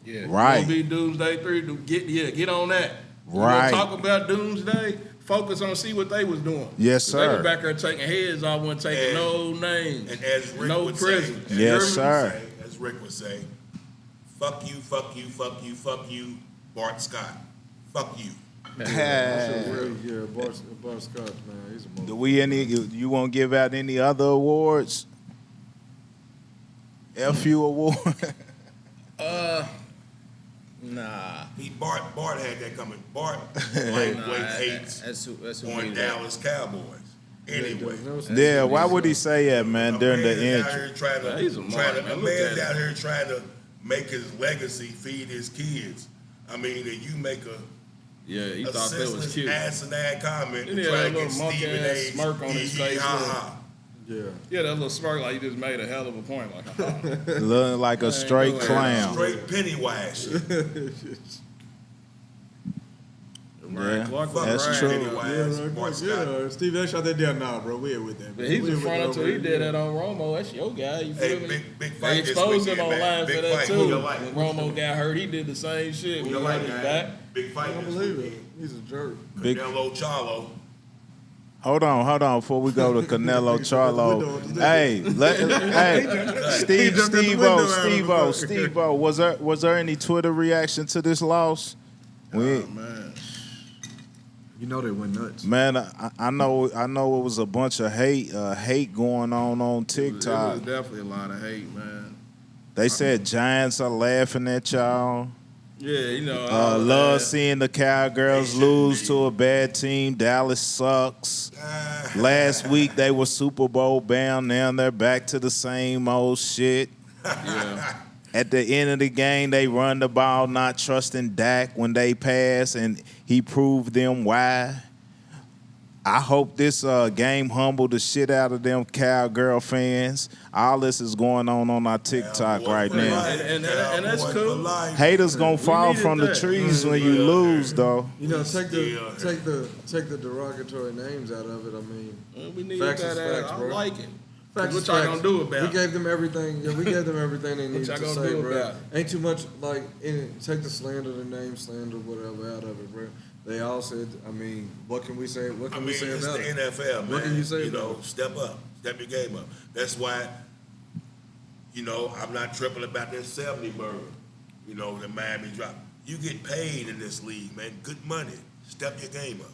Yeah. You Right. won't be Doomsday 3. Get on that. You Right. gonna talk about Doomsday? Focus on see what they was doing. Yes, They sir. was back there taking heads off, wasn't taking And- no names, And as Rick no would prison. say, Yes, as Rick sir. would say- as Rick would say, fuck you, fuck you, fuck you, fuck you, Bart Scott. Fuck you. Yeah, Bart Scott, man, he's a Do we you won't give out any other awards? FU award? Nah. Bart had that coming. Bart lightweight Nah, hates that's who on we Dallas Cowboys. Anyway. Yeah, why would he say that, man, during the A man is out injury? here trying to, Yeah, he's a mark, man. a Look at man's him. out here trying to make his legacy, feed his kids. I mean, and you make Yeah, he a thought that was senseless, cute. asinine comment Then and he had try a to get little monkey Stephen ass A. smirk on his face, Ha Yeah. Yeah, that little smirk like he just made a hell of a point. Like, oh. Looking like a straight no, ha. clown. Straight Pennywise shit. Yeah, Clark was that's right. true. Pennywise, Bart Scott. Steve, that shot that down now, bro. We're with that. But he's in front until he did that on Romo. That's your guy. You feel Hey, me? big They fight this exposed him weekend, online man. for Big that fight. too. Who you like? When Romo got hurt, he did the same shit. When Who he you hurt like, his man? back. Big fight I this believe it. weekend. He's a jerk. Big- Canelo Charlo. Hold on, before we go to Canelo Charlo. Hey, Steve-O, was there any Twitter reaction to this loss? Man, You know they went nuts. Man, I know it was a bunch of hate going on it was TikTok. definitely a lot of hate, man. They said Giants are laughing at y'all. Yeah, you know. all of Love that. seeing the Cowgirls They shouldn't lose be. to a bad team. Dallas sucks. Last week they were Super Bowl bound. Now they're back to the same old shit. Yeah. At the end of the game, they run the ball, not trusting Dak when they pass, and he proved them why. I hope this game humbled the shit out of them Cowgirl fans. All this is going on our TikTok Cowboys right for now. life. And that's Cowboys cool. for life. Haters gonna fall needed from the that. trees when you lose, though. You know, Still take the derogatory names out of it. I mean, Well, we need Facts that. is facts, I bro. like it. facts What is y'all facts. gonna do about We it? gave them everything. Yeah, we gave them everything they needed y'all to gonna say, do bro. about it? Ain't too much like take the slander, the name slander, whatever out of it, bro. They all said. I mean, what can we say? What I can mean, we say it's about the it? NFL, man. What can you say know, about it? step up, step your game up. That's why, I'm not tripping about that 70 burger, that Miami dropped. You get paid in this league, man. Good money. Step your game up.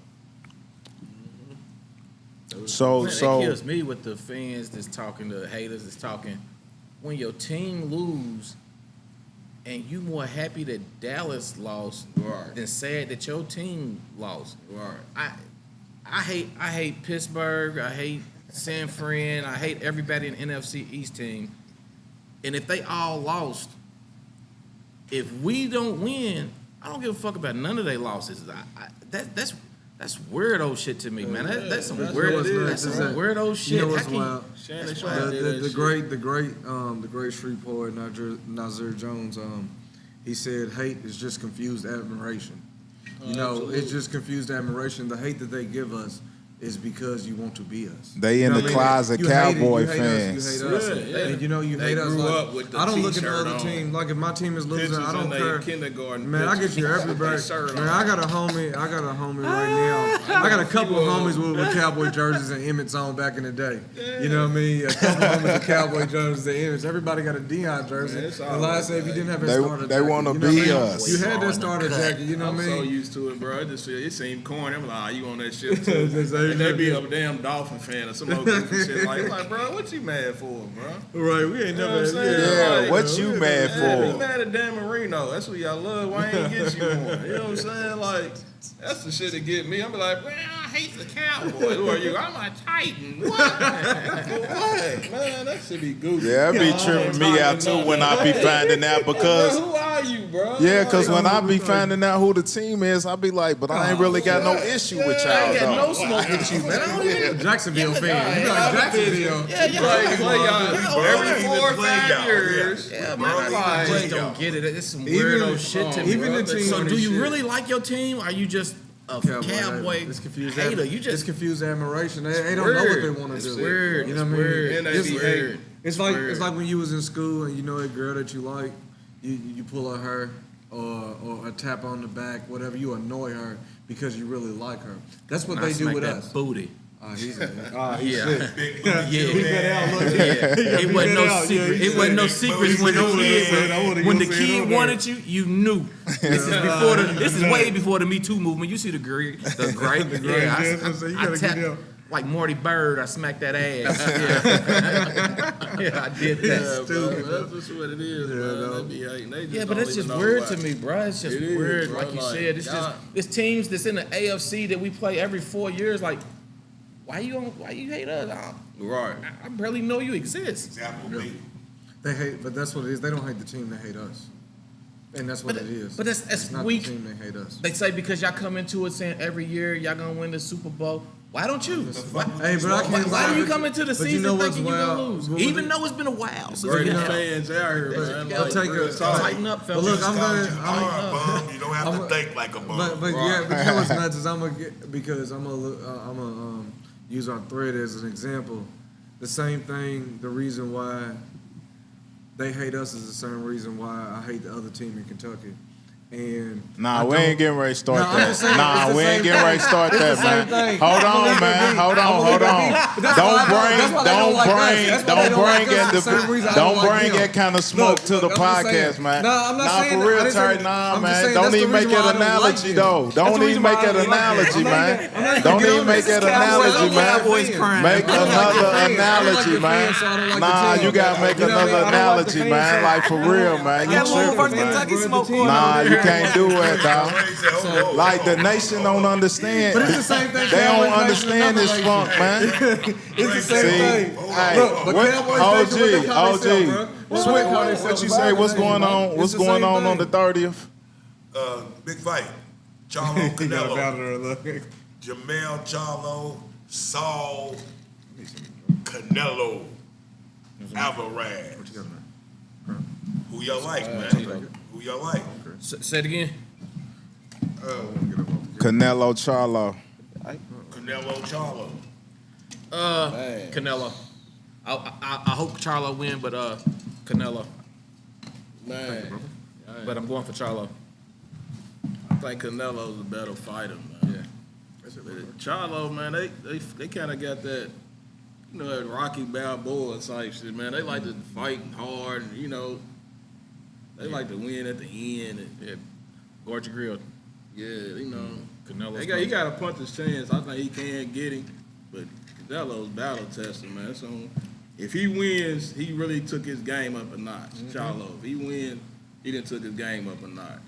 So Man, it kills me with the fans that's talking, the haters that's talking. When your team lose, and you more happy that Dallas lost Right. than sad that your team lost. Right. I hate Pittsburgh. I hate San Fran. I hate everybody in the NFC East team. And if they all lost, if we don't win, I don't give a fuck about none of their losses. That's weirdo shit to me, man. That's some that's weird. what it is. That's some Is that- weirdo shit. You know How what's can you- wild? Shannon That's Sharp wild. did that The shit. great street poet Nazir Jones, he said hate is just confused admiration. You know, absolutely. it's just confused admiration. The hate that they give us is because you want to be us. They You in know the what I mean? closet You hate it, Cowboy you hate fans. us, you hate us. Yeah, yeah. And you know, you They hate us. grew Like, up with the I don't look at the t-shirt other on. team. Like if my team is losing, Pictures I don't in their care. kindergarten Man, I get pictures. you everybody. Shirt Man, on. I got a homie right now. I got a couple of homies with Cowboy jerseys and Emmett's on back in the day. You know what I mean? A couple of homies with Cowboy jerseys and Emmett's. Everybody got a Dion jersey. Man, it's all And like I right, said, if you didn't have that They- starter they jacket, wanna you know what I be mean? us. You had that starter jacket, you know I'm what I so mean? used to it, bro. I just feel it seemed corny. I'm like, you on that shit too? It's the same And they be shit. a damn Dolphin fan or some other goofy shit. Like, bro, what you mad for, bro? Right, we ain't You know never what I'm saying? Yeah, Like, what you mad Man, for? be mad at Dan Marino. That's what y'all love. Why ain't get you one? You know what I'm saying? Like, that's the shit that get me. I'm like, man, I hate the Cowboys. Who are you? I'm a Titan. What? For what? Man, that should be goofy. Yeah, that be tripping me out too when I be finding out Bro, because who are you, bro? yeah, because Like, when I be finding out who the team is, I be like, but I ain't really got no issue with I ain't y'all got no though. smoke with you, man. I don't even. Jacksonville fan. You like Jacksonville. Yeah, yeah. play y'all every 4 or play 5 y'all, years. Yeah, man, Bro, I even just don't get it. It's some Even- weirdo shit to me. even bro. the team So, on do this you shit. really like your team? Or are you just a Cowboy It's confused. hater? You It's just confused admiration. They don't know what they want to It's do. weird. You know It's what I mean? weird. And they It's, be hey, weird. it's like weird. it's like when you was in school and you know a girl that you like, you pull at her or a tap on the back, whatever. You annoy her because you really like her. That's what I they do smack with that us. booty. He's Yeah. Big Yeah. yeah. It wasn't no out, secret. yeah, It wasn't no big secrets booty when the man. kid when the kid wanted you, you knew. This is before the. This is way before the Me Too movement. You see the gray. Yeah, I tapped like Morty Bird. I smacked that ass. Yeah, yeah I did Yeah, that. bro, that's just what it is, bro. They be hating. They just Yeah, but don't it's just even know weird why. to me, bro. It's just It is, weird, bro. like you Like, said. It's just God. it's teams that's in the AFC that we play every 4 years. Like, why you hate us? Right. I barely know you exist. Example, me. They hate, but that's what it is. They don't hate the team. They hate us, and that's what But it is. but that's it's not weak. the team. They hate us. They say because y'all come into it saying every year y'all gonna win the Super Bowl. Why don't you? Why, Hey, but I can't. why do you come into the But you season know what's thinking you're gonna wild? lose? But Even though it's been a while. Greatest Yeah. fans out here, man. Yeah, Like, take real a- talk. Tighten up, But fellas. look, I'm Called gonna. you are, bum. You don't have I'm to a- think like a bum. But yeah, but you know what's nuts is I'm gonna get because I'm gonna use our thread as an example. The same thing. The reason why they hate us is the same reason why I hate the other team in Kentucky. And Nah, I we don't- ain't getting ready to start No, I'm that. just saying, Nah, it's the we ain't same getting ready to start It's the that, same man. thing. Hold I'm gonna on, leave man. that be. Hold I'm on, gonna hold leave that on. be. But that's Don't why I don't- bring, that's why they don't like us. That's why they don't don't like bring us. The same reason I don't like bring them. that kind of smoke Look, to the I'm just saying. podcast, man. No, I'm not Nah, saying for that. I real, didn't say Terry. that. Nah, I'm just man. saying Don't that's the even make reason it why I don't analogy, like them. though. That's the Don't even reason why make I it don't like them. analogy, I'm not man. even- I'm not even Don't getting even on make this. it Cowboys, analogy, I'm man. Cowboys crying. Make I don't like another your fans. I don't like analogy, your man. fans, so I don't like the Nah, team. you gotta make You know what I mean? another I don't like the analogy, fans, man. so Like for real, man. You got a little tripping, Kentucky man. smoke going on. Nah, you can't do it, dog. So, Like the nation don't understand. But it's the same thing. They don't Cowboys understand this nation, funk, man. It's the same See, thing. hey, Look, but what, Cowboys OG, nation, what they call themselves, bro? What they call what themselves? you say? What's Nation, going bro. on? It's What's the going same on the thing. 30th? big fight. Charlo Canelo. Jamel Charlo, Saul, Canelo, Alvarez. Who y'all like, man? Who y'all like? Say it again. Canelo Charlo. Canelo Charlo. Canelo. I hope Charlo win, but Canelo. Man. But I'm going for Charlo. I think Canelo's a better fighter, man. Yeah. Charlo, man, they kind of got that, you know, that Rocky Balboa type shit, man. They like to fight hard, and, you know, they like to win at the end. And, Yeah. Gorge Grill. yeah, you know, Canelo's he got to punch his chance. I think he can get him, but Canelo's battle tested, man. So if he wins, he really took his game up a notch. Charlo, if he wins, He done took his game up a notch.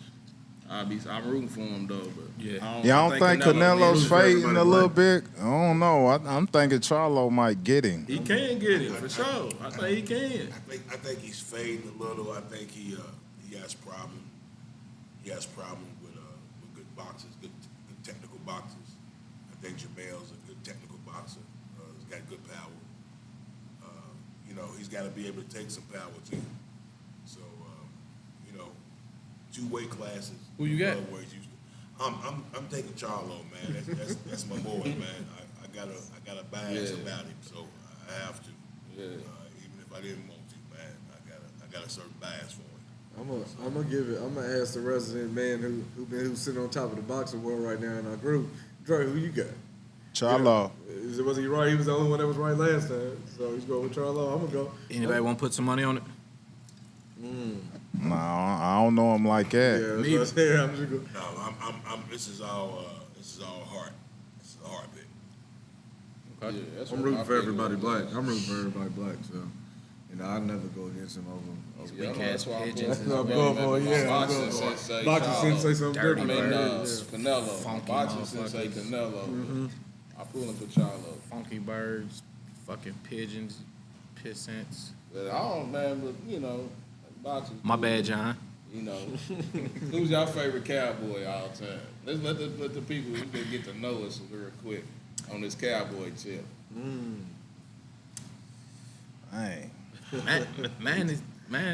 I'm rooting for him though, but Yeah. Yeah, I don't think Canelo's Canelo fading a little bit. I don't know. I'm thinking Charlo might get him. he can get it for sure. I think he can. I think he's fading a little. I think he has problem. He has problem with good boxers, good technical boxers. I think Jamel's a good technical boxer. He's got good power. He's got to be able to take some power too. So, 2 weight classes. Who you got? Where he's used to. I'm taking Charlo, man. That's my boy, man. I got a bias about him, so I have to. Yeah. Even if I didn't want to, man, I got a certain bias for him. I'm gonna ask the resident man who's sitting on top of the boxing world right now in our group. Dre, who you got? Charlo. Was he right? He was the only one that was right last time, so he's going with Charlo. I'm gonna go. Anybody want to put some money on it? No, I don't know him like that. Yeah, that's what I said. I'm just going. No, this is all heart. This is a heart pick. Yeah, that's I'm what rooting my for pick everybody was. black. I'm rooting for everybody black. So, I never go against him over. Yeah, that's why I'm Pigeons going I'm going for it. Yeah, I'm boxing going for it. sensei. Boxing Charlo. sensei, something Dirty I different. mean, Yeah. Canelo. Funky Boxing sensei motherfuckers. Canelo. I pull him for Charlo. Funky birds, fucking pigeons, pissants. But I don't, man, but boxing. My bad, John. Who's your favorite cowboy all time? Let's let the people who can get to know us real quick on this cowboy tip. Hey. Man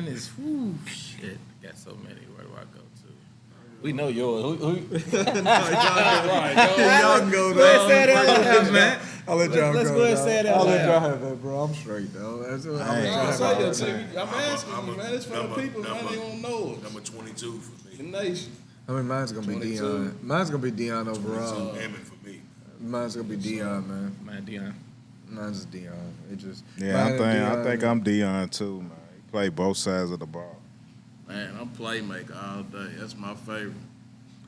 is whoo, shit. Got so many. Where do I go to? We know yours. Who? Right, Y'all can go, Go ahead, dog. say it out loud, man. I'll let y'all Let's go. go ahead and dog. say it out I'll let loud. y'all have that, bro. I'm straight, though. That's what I'm I'll trying say to that to say. you. I'm asking you, man. It's for the people, man. They don't know us. Number 22 for The me. nation. I mean, mine's gonna be 22. Dion. Mine's gonna be Dion overall. Hammond for me. Mine's gonna be Dion, man. Man, Dion. Mine's just Dion. It just Yeah, mine and I Deion, think man. I'm Dion too, man. He play both sides of the ball. Man, I'm playmaker all day. That's my favorite.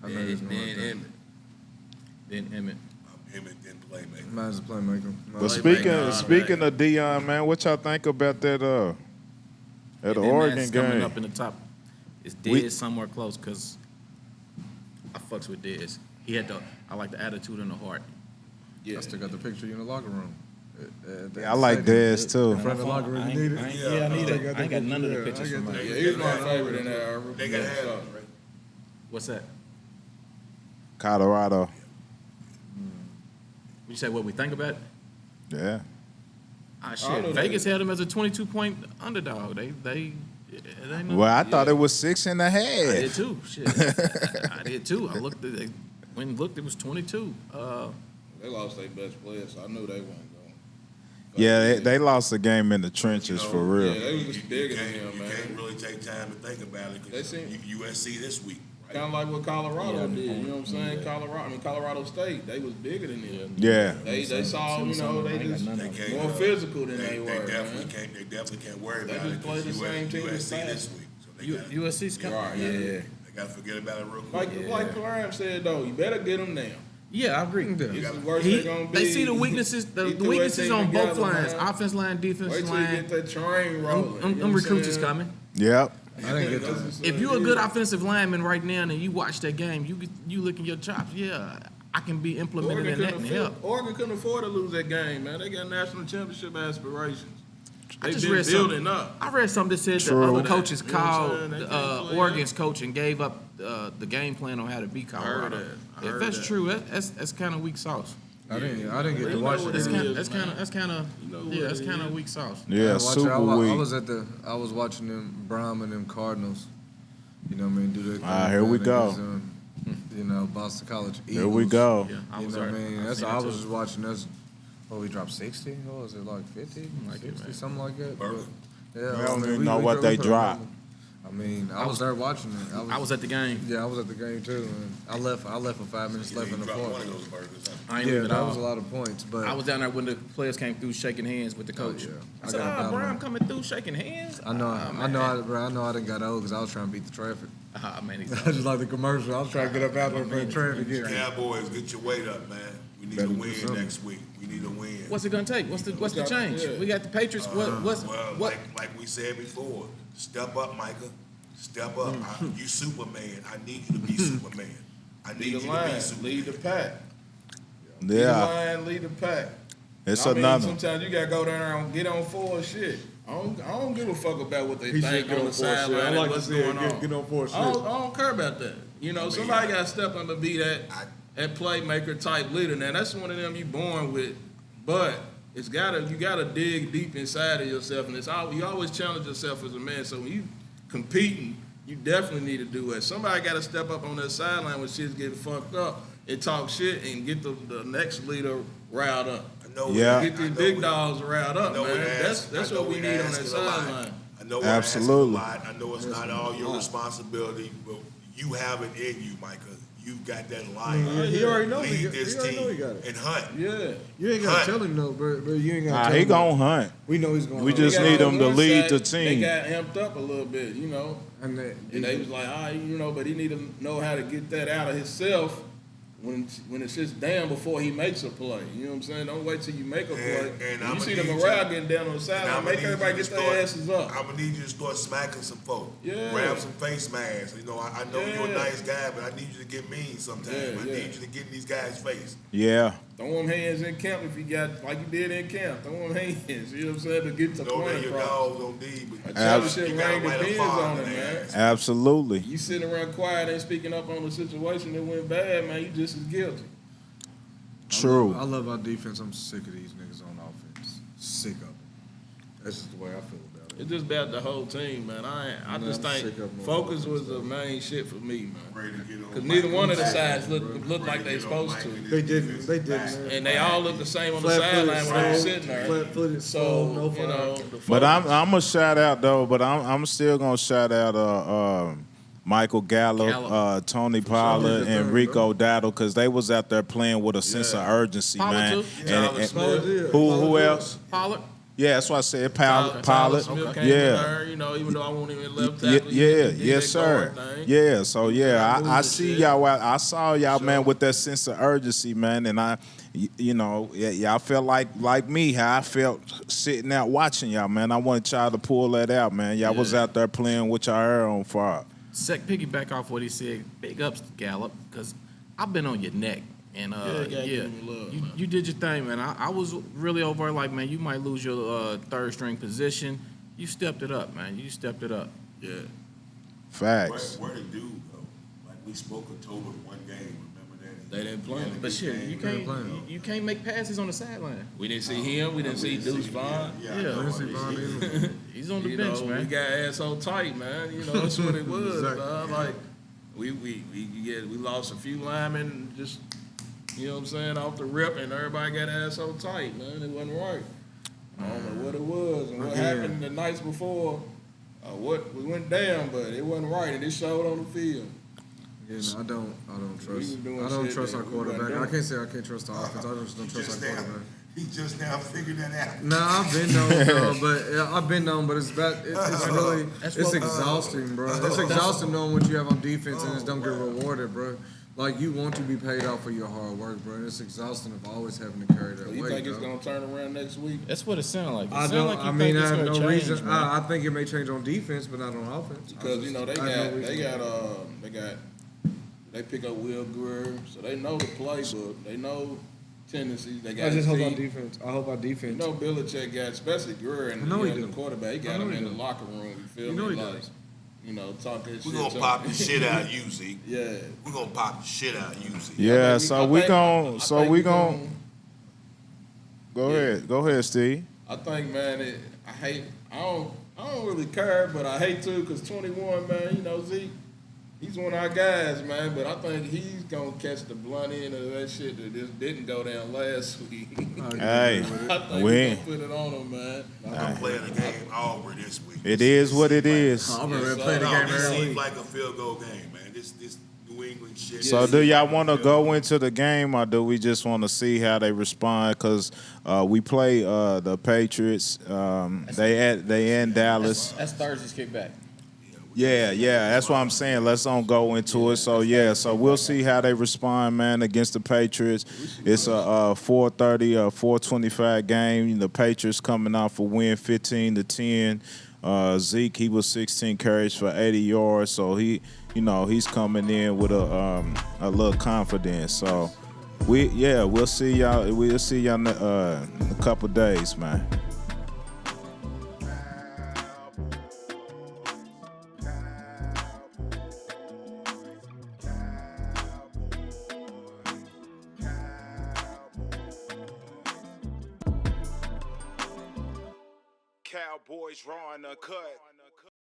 I know this Then one like that. Emmett. Then Emmett. I'm Hammond, then playmaker. Mine's a playmaker. But Playmaker, speaking of Dion, man, what y'all think about that And then Oregon man's coming game? up in the top. It's We- Dez somewhere close because I fucks with Dez. I like the attitude and the heart. Yeah. I still got the picture in the locker room. Yeah, I like Dez too. In front of the locker room, you need it? Yeah, I need I it. got I ain't got none of the yeah, pictures I from got mine. Yeah, he's my favorite in that. They got to have it, right? What's that? Colorado. You say what we think about it? Yeah. Ah, I shit. know Vegas had them as a 22-point underdog. They know. Well, I thought it was 6.5. I did too. Shit. I did too. I looked at it. When I looked, it was 22. They lost their best player, so I knew they weren't going. Yeah, they lost the game in the trenches for real. Yeah, they was just bigger than him, You man. can't really take time to think about it They because seem- USC this week, right? Kind of like what Colorado Yeah, did. You know what I'm saying? yeah. Colorado State, they was bigger than them. Yeah. They saw, they just They can't, more physical than they were. definitely man. can't. They definitely can't worry They about just it play the because same team as USC this fast. week. So they got USC's coming. Right. Yeah. they got to forget about it real quick. Like Prime said though, you better get them down. Yeah, I agree. It's the worst they're gonna be. They see the weaknesses. The He threw weaknesses that on team both together, lines, man. offense line, defense Wait till you line. get that train rolling. Them recruits is coming. Yep. I didn't get to. If you're a good offensive lineman right now and you watch that game, you licking your chops. Yeah, I can be implemented in that and help. Oregon couldn't afford to lose that game, man. They got national championship aspirations. I They've just been read building something. up. I read something that said True. that other coaches You know what I'm called saying? They can't play Oregon's coach and gave up the game plan on how to beat Colorado. I If heard that's that. true, that's kind of weak sauce. I didn't get to You watch know what it. That's it kind is, of man. that's kind of You know what yeah, that's it kind of is. weak sauce. Yeah, Watch it. super I weak. was watching them Brown and them Cardinals. You know what I mean? Do their thing. Here we man, go. against, you know, Boston College Eagles. Here we go. Yeah, I You was know what I right. mean? I That's seen I it was too. just watching. We dropped 60. What was it, like 50, Like it, 60, man. something like that. Burger. But, yeah, We don't even we know what they put dropped. them. I mean, I was there watching it. I was at the game. Yeah, I was at the game too. And I left with 5 minutes left You in the dropped fourth. one of those burgers. Huh? I ain't Yeah, leaving that at was a all. lot of points. But I was down there when the players came through shaking hands with the coach. yeah. I I said, got about Brian one. coming through shaking hands? I know, Ah, I know, man. I know, I didn't got old because I was trying to beat the traffic. Ah, man, he's I just like the commercial. I was trying to get up out there for the traffic. Yeah. Cowboys, get your weight up, man. We need Better a do win something. next week. We need a win. What's it gonna take? What's the change? Yeah. We got the Patriots. What? Well, like we said before, step up, Micah. Step up. You Superman. I need you to be Superman. I need Lead you the to line, be Superman. lead the pack. Lead the Yeah, line, lead the pack. it's I mean, another. sometimes you gotta go down there and get on full shit. I don't give a fuck about what they He should think get on on the full shit. I sideline and like to what's see it. going on. Get on full shit. I don't care about that. You know, somebody got to step up and be that playmaker type leader. Now that's one of them you born with, but you gotta dig deep inside of yourself, and you always challenge yourself as a man. So when you competing, you definitely need to do it. Somebody got to step up on that sideline when shit's getting fucked up and talk shit and get the next leader riled up. Yeah. Get these big dogs riled up, I know man. we're That's what we need on that asking a lot. sideline. I know we're Absolutely. asking a lot. I know it's not all your responsibility, but you have it in you, Micah. You got that line. He already knows he Lead got- this he already team know he got it. and hunt. Yeah. You ain't gotta tell him no, but you ain't gotta Nah, tell he him. gonna hunt. We know he's gonna. We hunt. just They got need on him to one lead the side, They team. got amped up a little bit, you know. and And they was like, but he need to know how to get that out of himself when it's just down before he makes a play. You know what I'm saying? Don't wait till you make a play. And When I'ma you see the need morale you- getting down on the sideline, make everybody get their asses up. I'm gonna need you to start smacking some folk. Yeah. Grab some face masks. You know, I know you're a Yeah. nice guy, but I need you to get mean sometimes. Yeah, I yeah. need you to get in these guys' face. Yeah, Throw them hands in camp if you got, like you did in camp. Throw them hands, you know what I'm saying, to get the Know point that your across. dogs don't need, I but tell you shit, you gotta rain light a depends fire on it, in their man. ass. absolutely. You sitting around quiet and speaking up on the situation that went bad, man, you just as guilty. True. I love our defense. I'm sick of these niggas on offense. Sick of them. That's just the way I feel about it. It's just about the whole team, man. I Man, just I'm think sick of them focus on was the main shit for me, man. Ready to get on Because neither Mike. one of the I'm sides ready look like to they get on supposed Mike to. and his They didn't. defense They didn't, back. man. And they all look the same on the Flat-footed, sideline when they were slow, sitting there. flat-footed, So, slow, no you know, fire. the But focus- I'm a shout out though. But I'm still gonna shout out Michael Gallup, Tony Pollard, Yeah, and Rico Dowdle because they was out there playing with a sense of urgency, Pollard man. too? Tyler Smith. Who else? Pollard. Yeah, that's what I said. Tyler Pollard. Smith came in Yeah. there, you know, even though I won't even left Yeah, tackle. yes, sir. Yeah, so yeah, Moving I see shit. y'all. I saw y'all, man, with that sense of urgency, man, and you know, y'all felt like me, how I felt sitting out watching y'all, man. I wanted y'all to pull that out, man. Y'all was out there playing with y'all hair on fire. Piggyback off what he said. Big ups to Gallup because I've been on your neck. And gotta give him love, man. you did your thing, man. I was really over like, man, you might lose your third string position. You stepped it up, man. You stepped it up. Yeah. Facts. Where the dude go? Like we spoke October one game. Remember that? They didn't play him. But shit, you can't make passes on the sideline. We didn't see him. We didn't see Deuce Vaughn. Yeah, Yeah. I know. See Von either. He's on the You bench, know, man. we got asshole tight, man. You know, that's what it was, Exactly. man. Like, we lost a few linemen just, you know what I'm saying, off the rip, and everybody got asshole tight, man. It wasn't right. I don't know what it was and what Again. happened the nights before. What we went down, but it wasn't right, and it showed on the field. Yeah, no, I don't We trust. was doing I don't shit trust that our we wasn't quarterback. I doing. can't say I can't trust the offense. I just don't trust our quarterback. He just now figured that out. Nah, I've been known, but I've been known, but it's really That's it's what- exhausting, bro. It's exhausting knowing what you have on defense and just don't get rewarded, bro. Like you want to be paid off for your hard work, bro. And it's exhausting of always having to carry that So you weight. think it's dog. gonna turn around next week? That's what it sounded like. It I sound don't. like you I mean, think I it's have gonna no change, reason. man. I think it may change on defense, but not on offense. Because you know I have no they pick up Will Greer, so they know the playbook. They know tendencies. They got. I just hope see, our defense. I hope our You defense. know, Belichick got, especially Greer and I know he the do. quarterback. He I got know him he in the do. locker room. You feel You me? know he Like, does. you know, talk that shit. We're gonna to pop him. the shit out of you, Z. Yeah. We're gonna pop the shit out of you, Z. Yeah, I so think- we I gon' think so we gon' gon- go ahead, Steve. I think, man, I don't really care, but I hate to, because 21, man, you know, Z, he's one of our guys, man, but I think he's going to catch the blunt end of that shit that just didn't go down last week. Hey, I think we- we're going to put it on him, man. I'm playing the game Auburn this week. It is what it is. I'm Yes, gonna play the sir. game This every seems week. like a field goal game, man. This New England shit. So do y'all want to go into the game, or do we just want to see how they respond? Because we play the Patriots. They in Dallas. That's Thursday's kickback. Yeah, that's what I'm saying. Let's don't go into it. So we'll see how they respond, man, against the Patriots. It's a 4:30 or 4:25 game. The Patriots coming off a win 15-10 Zeke, he was 16 carries for 80 yards, so he's coming in with a little confidence. So we'll see y'all. We'll see y'all in a couple days, man. Cowboys raw and uncut.